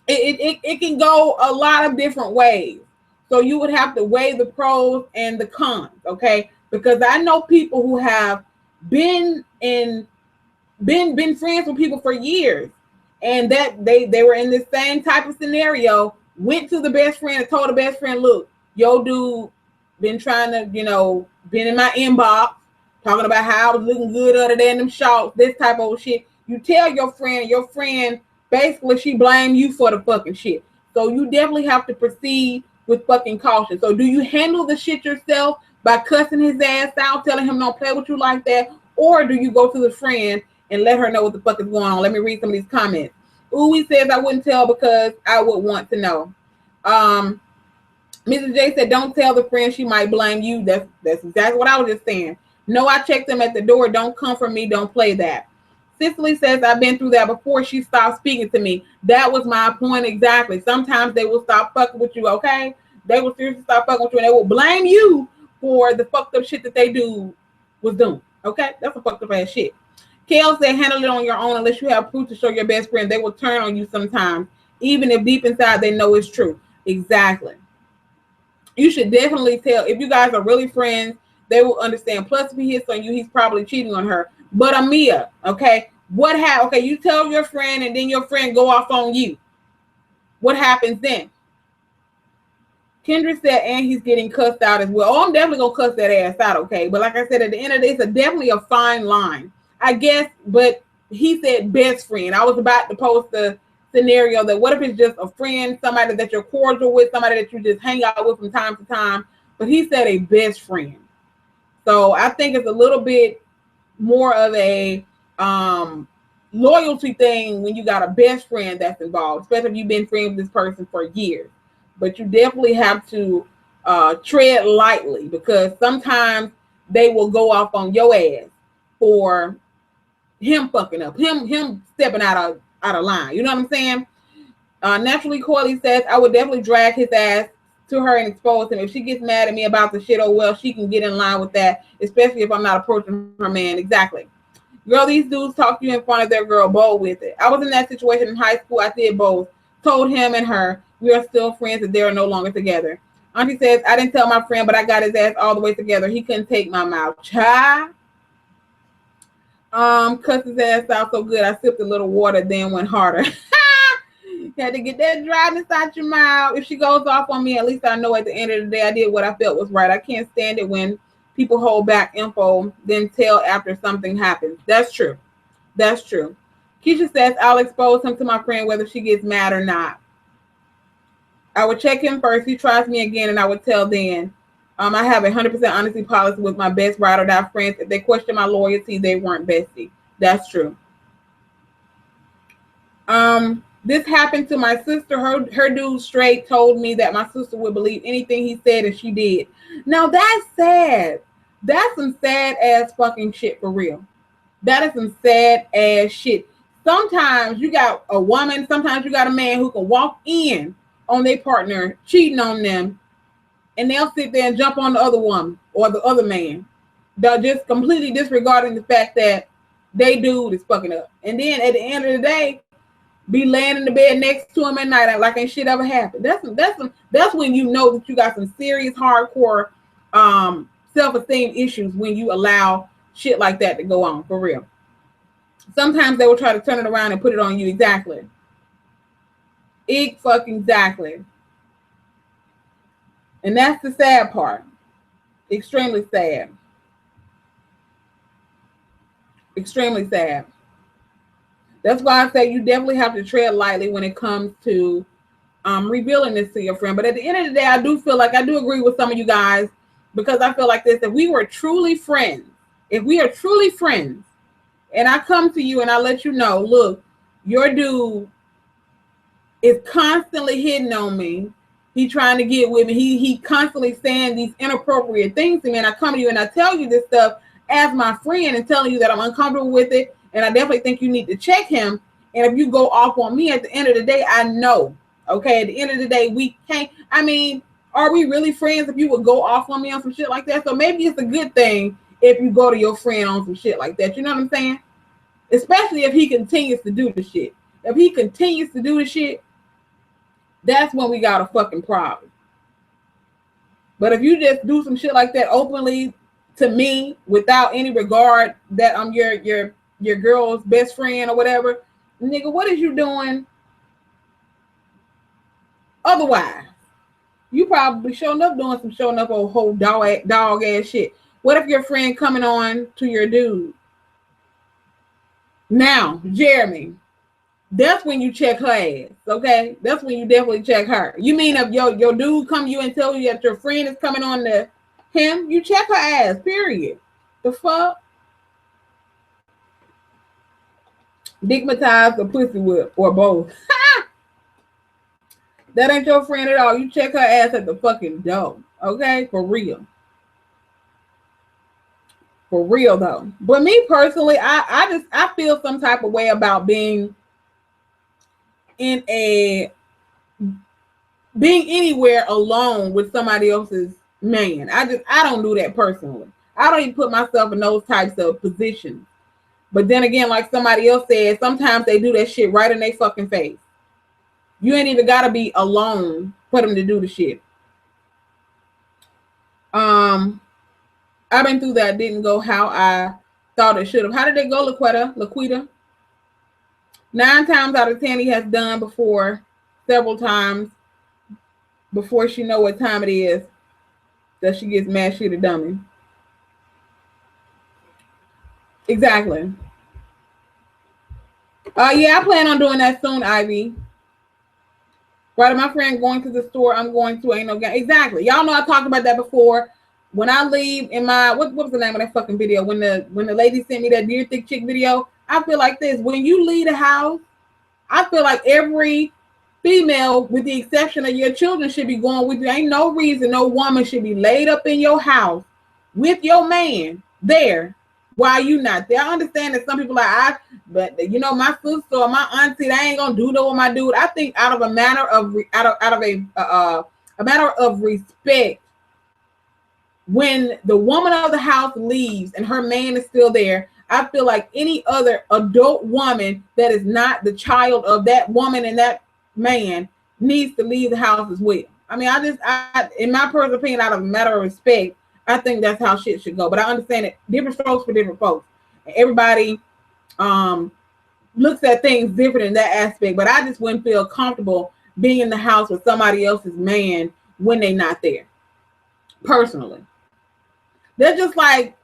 it can go a lot of different ways. So you would have to weigh the pros and the cons, okay? Because I know people who have been friends with people for years, and that they were in this same type of scenario, went to the best friend and told the best friend, look, yo dude been trying to, you know, been in my inbox talking about how I was looking good other than them shorts, this type of shit. You tell your friend basically she blamed you for the fucking shit. So you definitely have to proceed with fucking caution. So do you handle the shit yourself by cussing his ass out, telling him don't play with you like that? Or do you go to the friend and let her know what the fuck is going on? Let me read some of these comments. He says, I wouldn't tell because I would want to know. Mrs. J said, don't tell the friend, she might blame you. That's exactly what I was just saying. No, I checked them at the door. Don't come for me. Don't play that. Cicely says, I've been through that before. She stopped speaking to me. That was my point exactly. Sometimes they will stop fucking with you, okay? They will seriously stop fucking with you, and they will blame you for the fucked up shit that they was doing, okay? That's a fucked up ass shit. Kel said, handle it on your own unless you have proof to show your best friend. They will turn on you sometimes, even if deep inside they know it's true. Exactly. You should definitely tell. If you guys are really friends, they will understand. Plus, if he hits on you, he's probably cheating on her. But Amia, okay, what happened? Okay, you tell your friend and then your friend go off on you. What happens then? Kendra said, and he's getting cussed out as well. Oh, I'm definitely gonna cuss that ass out, okay? But like I said, at the end of the day, it's definitely a fine line, I guess. But he said best friend. I was about to post the scenario that what if it's just a friend, somebody that you're cordial with, somebody that you just hang out with from time to time. But he said a best friend. So I think it's a little bit more of a loyalty thing when you got a best friend that's involved, especially if you've been friends with this person for years. But you definitely have to tread lightly, because sometimes they will go off on your ass for him fucking up, him stepping out of line. You know what I'm saying? Naturally, Corley says, I would definitely drag his ass to her and expose him. If she gets mad at me about the shit, oh well, she can get in line with that, especially if I'm not approaching her man. Exactly. Girl, these dudes talk to you in front of their girl, bold with it. I was in that situation in high school. I did both. Told him and her we are still friends and they are no longer together. Auntie says, I didn't tell my friend, but I got his ass all the way together. He couldn't take my mouth. Child. Cuss his ass out so good. I sipped a little water, then went harder. Had to get that dryness out your mouth. If she goes off on me, at least I know at the end of the day I did what I felt was right. I can't stand it when people hold back info, then tell after something happens. That's true. That's true. Keisha says, I'll expose him to my friend whether she gets mad or not. I would check him first. He tries me again, and I would tell then. I have a 100% honesty policy with my best ride or die friends. If they question my loyalty, they weren't bestie. That's true. This happened to my sister. Her dude straight told me that my sister would believe anything he said, and she did. Now that's sad. That's some sad ass fucking shit for real. That is some sad ass shit. Sometimes you got a woman, sometimes you got a man who can walk in on their partner cheating on them, and they'll sit there and jump on the other woman or the other man. They're just completely disregarding the fact that they dude is fucking up. And then at the end of the day, be laying in the bed next to him at night like ain't shit ever happened. That's when you know that you got some serious hardcore self-esteem issues, when you allow shit like that to go on, for real. Sometimes they will try to turn it around and put it on you. Exactly. Exactly. And that's the sad part. Extremely sad. Extremely sad. That's why I say you definitely have to tread lightly when it comes to revealing this to your friend. But at the end of the day, I do feel like I do agree with some of you guys, because I feel like this: if we were truly friends, if we are truly friends, and I come to you and I let you know, look, your dude is constantly hitting on me. He trying to get with me. He constantly saying these inappropriate things to me. And I come to you and I tell you this stuff as my friend and telling you that I'm uncomfortable with it. And I definitely think you need to check him. And if you go off on me at the end of the day, I know. Okay, at the end of the day, we can't. I mean, are we really friends if you would go off on me on some shit like that? So maybe it's a good thing if you go to your friend on some shit like that. You know what I'm saying? Especially if he continues to do the shit. If he continues to do the shit, that's when we got a fucking problem. But if you just do some shit like that openly to me without any regard that I'm your girl's best friend or whatever, nigga, what is you doing otherwise? You probably showing up doing some showing up old whole dog ass shit. What if your friend coming on to your dude? Now, Jeremy, that's when you check her ass, okay? That's when you definitely check her. You mean if your dude come to you and tell you that your friend is coming on to him, you check her ass, period. The fuck? Digmatized or pussy whip or both. That ain't your friend at all. You check her ass at the fucking door, okay? For real. For real though. But me personally, I feel some type of way about being anywhere alone with somebody else's man. I don't do that personally. I don't even put myself in those types of positions. But then again, like somebody else said, sometimes they do that shit right in their fucking face. You ain't even gotta be alone for them to do the shit. I've been through that. Didn't go how I thought it should have. How did it go, Laquita? 9 times out of 10 he has done before, several times. before she know what time it is, that she gets mad she the dummy. Exactly. Yeah, I plan on doing that soon, Ivy. Right, my friend going to the store, I'm going to, ain't no game. Exactly. Y'all know I talked about that before. When I leave in my what was the name of that fucking video? When the lady sent me that Dear Thick Chick video, I feel like this. When you leave the house, I feel like every female, with the exception of your children, should be going with you. Ain't no reason no woman should be laid up in your house with your man there while you not there. I understand that some people are, but you know, my sister or my auntie, they ain't gonna do no with my dude. I think out of a matter of a matter of respect, when the woman of the house leaves and her man is still there, I feel like any other adult woman that is not the child of that woman and that man needs to leave the house as well. I mean, I in my personal opinion, out of a matter of respect, I think that's how shit should go. But I understand it, different strokes for different folks. And everybody looks at things different in that aspect. But I just wouldn't feel comfortable being in the house with somebody else's man when they're not there. Personally. They're just like,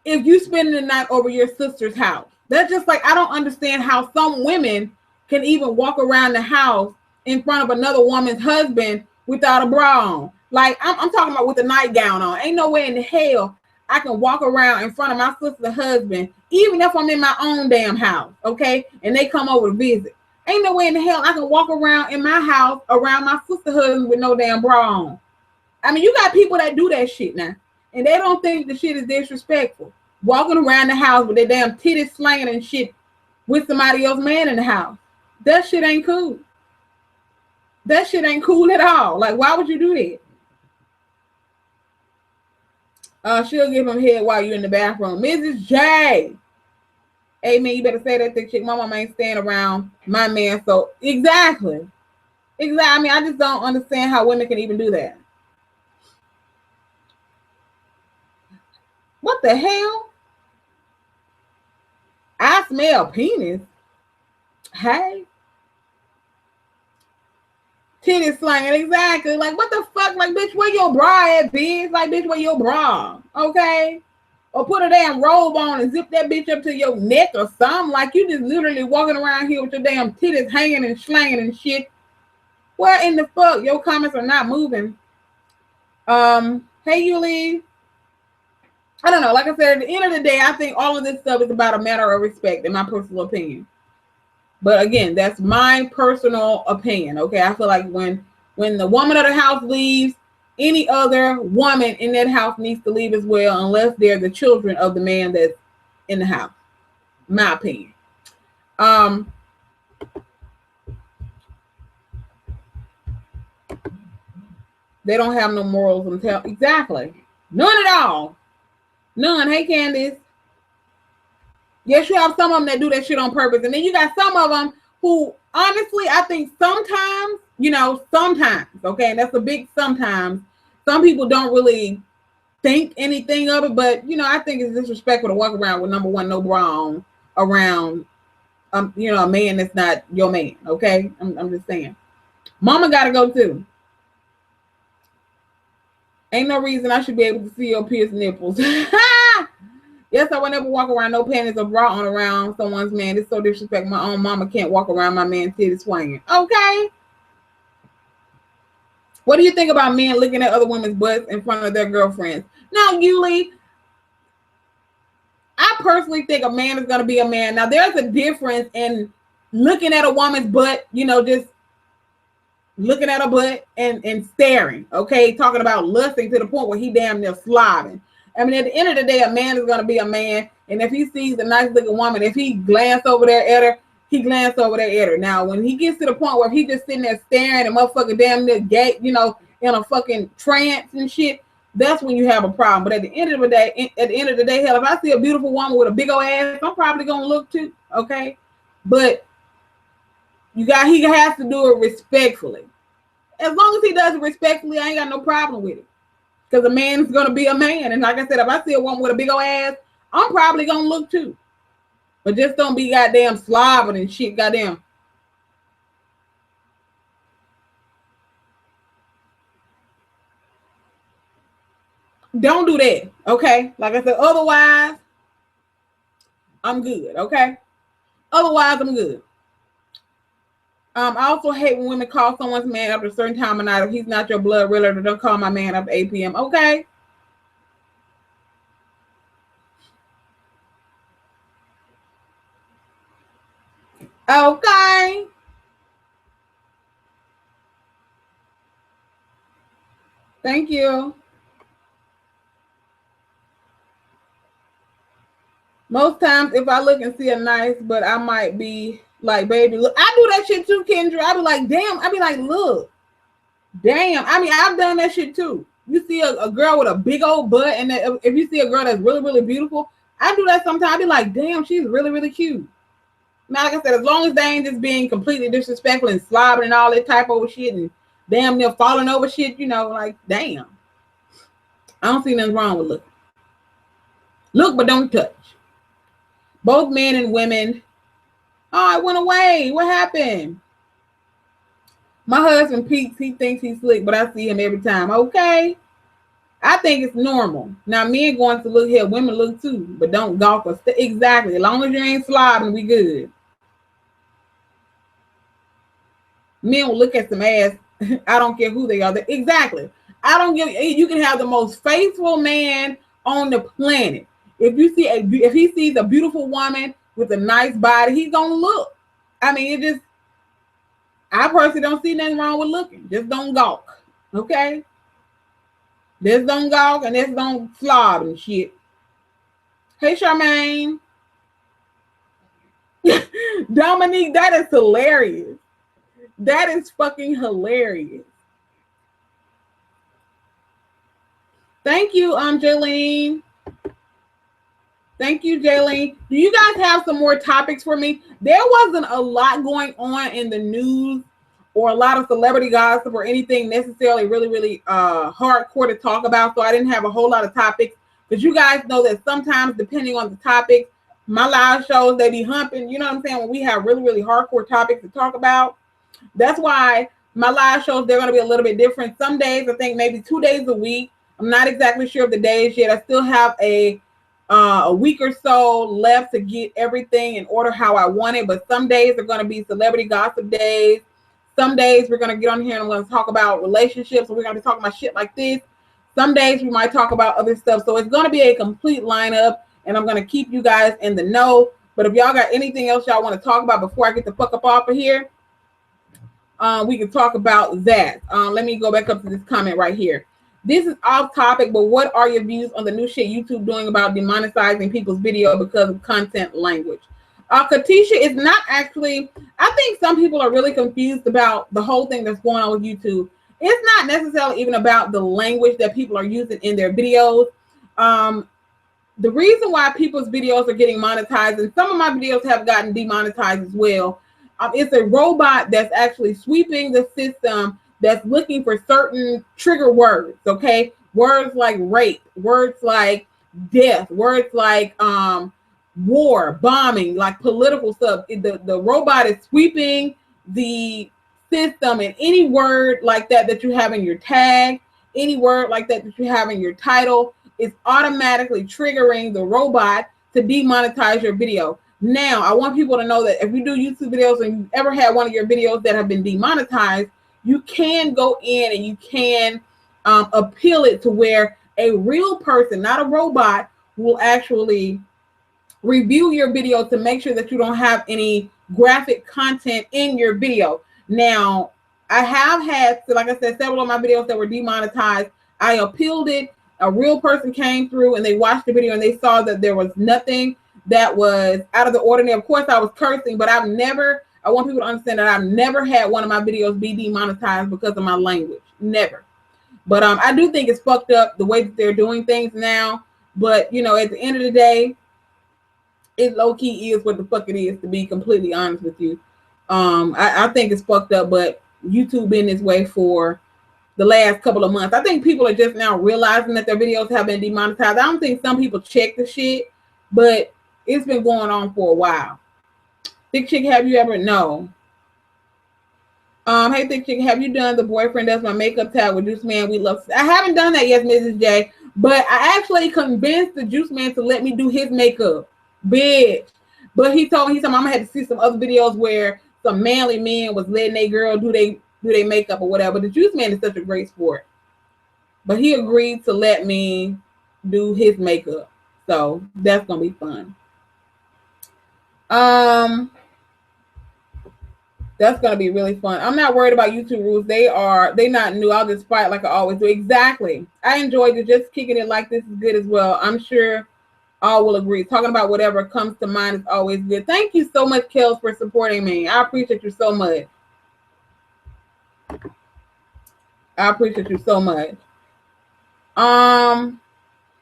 if you spend the night over your sister's house, that's just like, I don't understand how some women can even walk around the house in front of another woman's husband without a bra on. Like, I'm talking about with a nightgown on. Ain't no way in the hell I can walk around in front of my sister's husband, even if I'm in my own damn house, okay? And they come over to visit. Ain't no way in the hell I can walk around in my house around my sister's husband with no damn bra on. I mean, you got people that do that shit now. And they don't think the shit is disrespectful. Walking around the house with their damn titties slanging and shit with somebody else's man in the house. That shit ain't cool. That shit ain't cool at all. Like, why would you do that? She'll give him head while you're in the bathroom. Mrs. J. Hey, man, you better say that thick chick. My mama ain't staying around my man. So, exactly. Exactly. I mean, I just don't understand how women can even do that. What the hell? I smell penis. Hey. Titties slanging, exactly. Like, what the fuck? Like, bitch, where your bra at, bitch? Like, bitch, where your bra? Okay? Or put a damn robe on and zip that bitch up to your neck or something. Like, you just literally walking around here with your damn titties hanging and slanging and shit. Where in the fuck? Your comments are not moving. Hey, Yuli. I don't know. Like I said, at the end of the day, I think all of this stuff is about a matter of respect, in my personal opinion. But again, that's my personal opinion. Okay, I feel like when the woman of the house leaves, any other woman in that house needs to leave as well, unless they're the children of the man that's in the house. My opinion. They don't have no morals themselves. Exactly. None at all. None. Hey, Candace. Yes, you have some of them that do that shit on purpose. And then you got some of them who, honestly, I think sometimes, sometimes, okay, and that's a big sometimes, some people don't really think anything of it, but, I think it's disrespectful to walk around with, number one, no bra on around, a man that's not your man, okay? I'm just saying. Mama got to go, too. Ain't no reason I should be able to see your pierced nipples. Yes, I would never walk around no panties or bra on around someone's man. It's so disrespectful. My own mama can't walk around my man's titties swinging. Okay. What do you think about men looking at other women's butts in front of their girlfriends? Now, Yuli, I personally think a man is going to be a man. Now, there's a difference in looking at a woman's butt, just looking at her butt and staring, okay? Talking about lusting to the point where he damn near slobbing. I mean, at the end of the day, a man is going to be a man. And if he sees a nice looking woman, if he glance over there at her, he glance over there at her. Now, when he gets to the point where he just sitting there staring and motherfucking damn near gay, in a fucking trance and shit, that's when you have a problem. But at the end of the day, hell, if I see a beautiful woman with a big old ass, I'm probably going to look too, okay? But he has to do it respectfully. As long as he does it respectfully, I ain't got no problem with it. Because a man is going to be a man. And like I said, if I see a woman with a big old ass, I'm probably going to look too. But just don't be goddamn slobbing and shit, goddamn. Don't do that, okay? Like I said, otherwise, I'm good, okay? Otherwise, I'm good. I also hate when women call someone's man after a certain time of night. If he's not your blood relative, don't call my man after 8 p.m. Okay? Okay. Thank you. Most times, if I look and see a nice, but I might be like, baby, look. I do that shit too, Kendra. I be like, damn. I be like, look. Damn. I mean, I've done that shit too. You see a girl with a big old butt, and if you see a girl that's really, really beautiful, I do that sometimes. I be like, damn, she's really, really cute. Now, like I said, as long as they ain't just being completely disrespectful and slobbering and all that type of shit and damn near falling over shit, you know, like, damn. I don't see nothing wrong with looking. Look, but don't touch. Both men and women. Oh, it went away. What happened? My husband peeks. He thinks he's slick, but I see him every time. Okay. I think it's normal. Now, men going to look here. Women look too, but don't gawk or exactly. As long as you ain't slobbing, we good. Men will look at some ass. I don't care who they are. Exactly. I don't give. You can have the most faithful man on the planet. If he sees a beautiful woman with a nice body, he's gonna look. I mean, I personally don't see nothing wrong with looking. Just don't gawk. Okay. Just don't gawk and just don't slob and shit. Hey, Charmaine. Dominique, that is hilarious. That is fucking hilarious. Thank you, Jaylene. Thank you, Jaylene. Do you guys have some more topics for me? There wasn't a lot going on in the news or a lot of celebrity gossip or anything necessarily really, really hardcore to talk about. So I didn't have a whole lot of topics. But you guys know that sometimes, depending on the topic, my live shows, they be humping. You know what I'm saying? When we have really, really hardcore topics to talk about. That's why my live shows, they're going to be a little bit different. Some days, I think maybe 2 days a week. I'm not exactly sure of the days yet. I still have a week or so left to get everything in order how I want it. But some days are going to be celebrity gossip days. Some days we're going to get on here and we're going to talk about relationships. And we're going to be talking about shit like this. Some days we might talk about other stuff. So it's going to be a complete lineup. And I'm going to keep you guys in the know. But if y'all got anything else y'all want to talk about before I get the fuck up off of here, we can talk about that. Let me go back up to this comment right here. This is off topic, but what are your views on the new shit YouTube doing about demonetizing people's video because of content language? Katisha is not actually, I think some people are really confused about the whole thing that's going on with YouTube. It's not necessarily even about the language that people are using in their videos. The reason why people's videos are getting monetized, and some of my videos have gotten demonetized as well, it's a robot that's actually sweeping the system that's looking for certain trigger words, okay? Words like rape, words like death, words like war, bombing, like political stuff. The robot is sweeping the system, and any word like that you have in your tag, any word like that you have in your title, is automatically triggering the robot to demonetize your video. Now, I want people to know that if you do YouTube videos and you've ever had one of your videos that have been demonetized, you can go in and you can appeal it to where a real person, not a robot, will actually review your video to make sure that you don't have any graphic content in your video. Now, I have had, so like I said, several of my videos that were demonetized. I appealed it. A real person came through and they watched the video and they saw that there was nothing that was out of the ordinary. Of course, I was cursing, but I want people to understand that I've never had one of my videos be demonetized because of my language. Never. But I do think it's fucked up the way that they're doing things now. But, you know, at the end of the day, it low-key is what the fuck it is, to be completely honest with you. I think it's fucked up, but YouTube been this way for the last couple of months. I think people are just now realizing that their videos have been demonetized. I don't think some people check the shit, but it's been going on for a while. Thick Chick, have you ever? No. Hey, Thick Chick, have you done the boyfriend does my makeup tag with this man we love? I haven't done that yet, Mrs. J. But I actually convinced the juice man to let me do his makeup, bitch. But he told me, I'm gonna have to see some other videos where some manly men was letting their girl do they makeup or whatever. The juice man is such a great sport. But he agreed to let me do his makeup. So that's gonna be fun. That's gonna be really fun. I'm not worried about YouTube rules. They not new. I'll just fight like I always do. Exactly. I enjoyed it. Just kicking it like this is good as well. I'm sure all will agree. Talking about whatever comes to mind is always good. Thank you so much, Kels, for supporting me. I appreciate you so much. I appreciate you so much.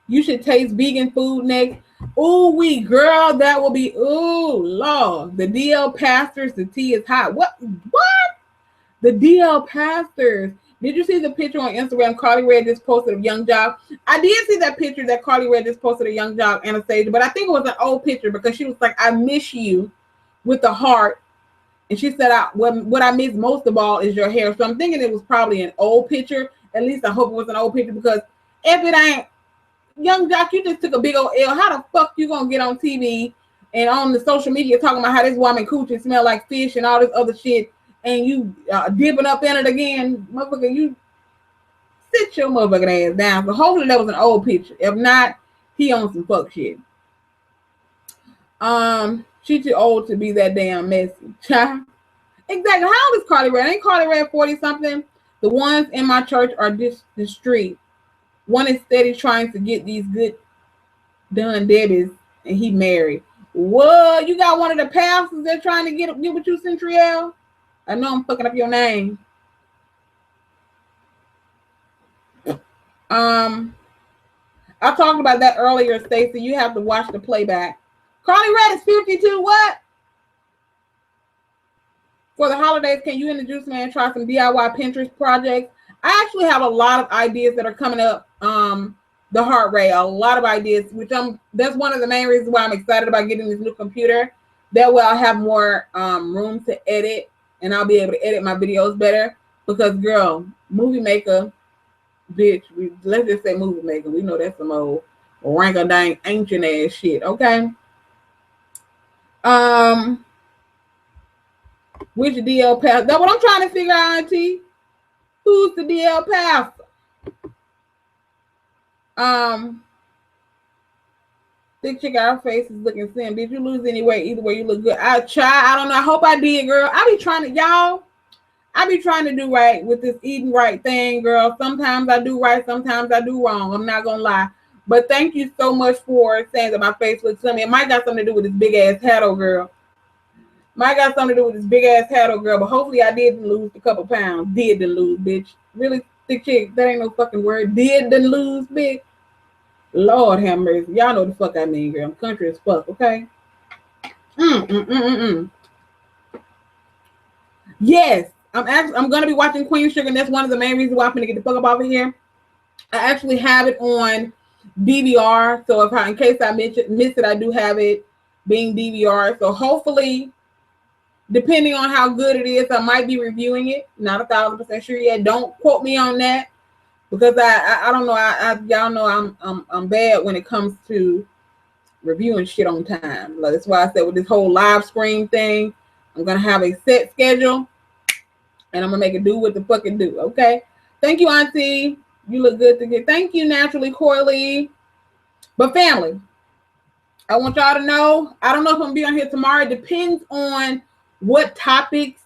You should taste vegan food next. Ooh, wee girl, that will be Lord. The DL pastors, the tea is hot. What? The DL pastors. Did you see the picture on Instagram Carly Red just posted of Young Jock? I did see that picture that Carly Red just posted of Young Jock Anastasia, but I think it was an old picture because she was like, I miss you with the heart. And she said, what I miss most of all is your hair. So I'm thinking it was probably an old picture. At least I hope it was an old picture, because if it ain't, Young Jock, you just took a big old L. How the fuck you gonna get on TV and on the social media talking about how this woman coochie smell like fish and all this other shit, and you dipping up in it again? Motherfucker, you sit your motherfucking ass down. So hopefully that was an old picture. If not, he on some fuck shit. She too old to be that damn messy. Exactly. How old is Carly Red? Ain't Carly Red 40 something? The ones in my church are just the street. One is steady trying to get these good done Debbies, and he married. What? You got one of the pastors that trying to get with you, Centriel? I know I'm fucking up your name. I talked about that earlier, Stacey. You have to watch the playback. Carly Red is 52. What? For the holidays, can you and the Juice Man try some DIY Pinterest projects? I actually have a lot of ideas that are coming up. The heart rate, a lot of ideas, which that's one of the main reasons why I'm excited about getting this new computer. That way I'll have more room to edit, and I'll be able to edit my videos better. Because girl, movie maker, bitch, let's just say movie maker. We know that's some old rank-a-dang ancient ass shit, okay? Which DL pastor? That's what I'm trying to figure out, Auntie. Who's the DL pastor? Thick chick, our face is looking thin. Did you lose any weight? Either way, you look good. I don't know. I hope I did, girl. I be trying to do right with this eating right thing, girl. Sometimes I do right, sometimes I do wrong. I'm not gonna lie. But thank you so much for saying that my face looks slimmy. It might got something to do with this big ass hatto, girl. But hopefully I didn't lose a couple pounds. Didn't lose, bitch. Really, thick chick, that ain't no fucking word. Didn't lose, bitch. Lord have mercy. Y'all know the fuck I mean, girl. I'm country as fuck, okay? Yes, I'm gonna be watching Queen Sugar, and that's one of the main reasons why I'm gonna get the fuck up off of here. I actually have it on DVR, so in case I miss it, I do have it being DVR. So hopefully, depending on how good it is, I might be reviewing it. Not 1,000% sure yet. Don't quote me on that, because I don't know. Y'all know I'm bad when it comes to reviewing shit on time. That's why I said with this whole live screen thing, I'm gonna have a set schedule, and I'm gonna make it do what the fuck it do. Okay. Thank you, Auntie. You look good to get. Thank you, Naturally Corley. But family, I want y'all to know, I don't know if I'm gonna be on here tomorrow. It depends on what topics,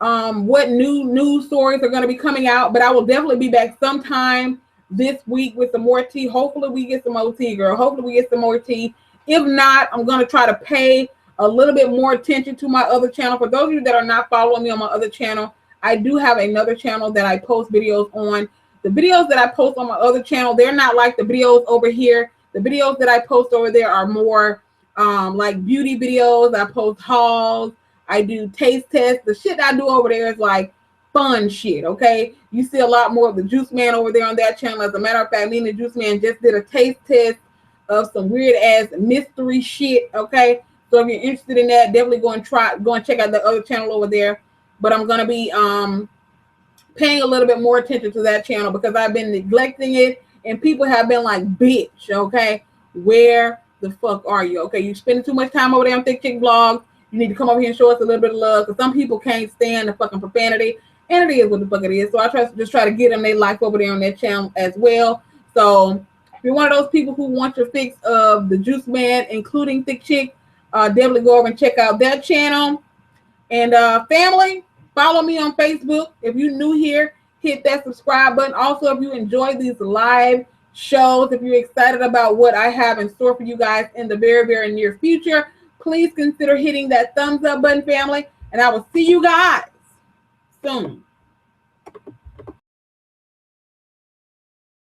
what new news stories are gonna be coming out. But I will definitely be back sometime this week with some more tea. Hopefully we get some more tea, girl. Hopefully we get some more tea. If not, I'm gonna try to pay a little bit more attention to my other channel. For those of you that are not following me on my other channel, I do have another channel that I post videos on. The videos that I post on my other channel, they're not like the videos over here. The videos that I post over there are more like beauty videos. I post hauls. I do taste tests. The shit I do over there is like fun shit, okay? You see a lot more of the Juice Man over there on that channel. As a matter of fact, me and the Juice Man just did a taste test of some weird ass mystery shit, okay? So if you're interested in that, definitely go and check out the other channel over there. But I'm gonna be paying a little bit more attention to that channel because I've been neglecting it, and people have been like, bitch, okay, where the fuck are you? Okay, you spending too much time over there on ThickChickVlogs. You need to come over here and show us a little bit of love, because some people can't stand the fucking profanity, and it is what the fuck it is. So I try to get them their life over there on that channel as well. So if you're one of those people who want your fix of the Juice Man, including Thick Chick, definitely go over and check out that channel. And family, follow me on Facebook. If you're new here, hit that subscribe button. Also, if you enjoy these live shows, if you're excited about what I have in store for you guys in the very, very near future, please consider hitting that thumbs up button, family. And I will see you guys soon.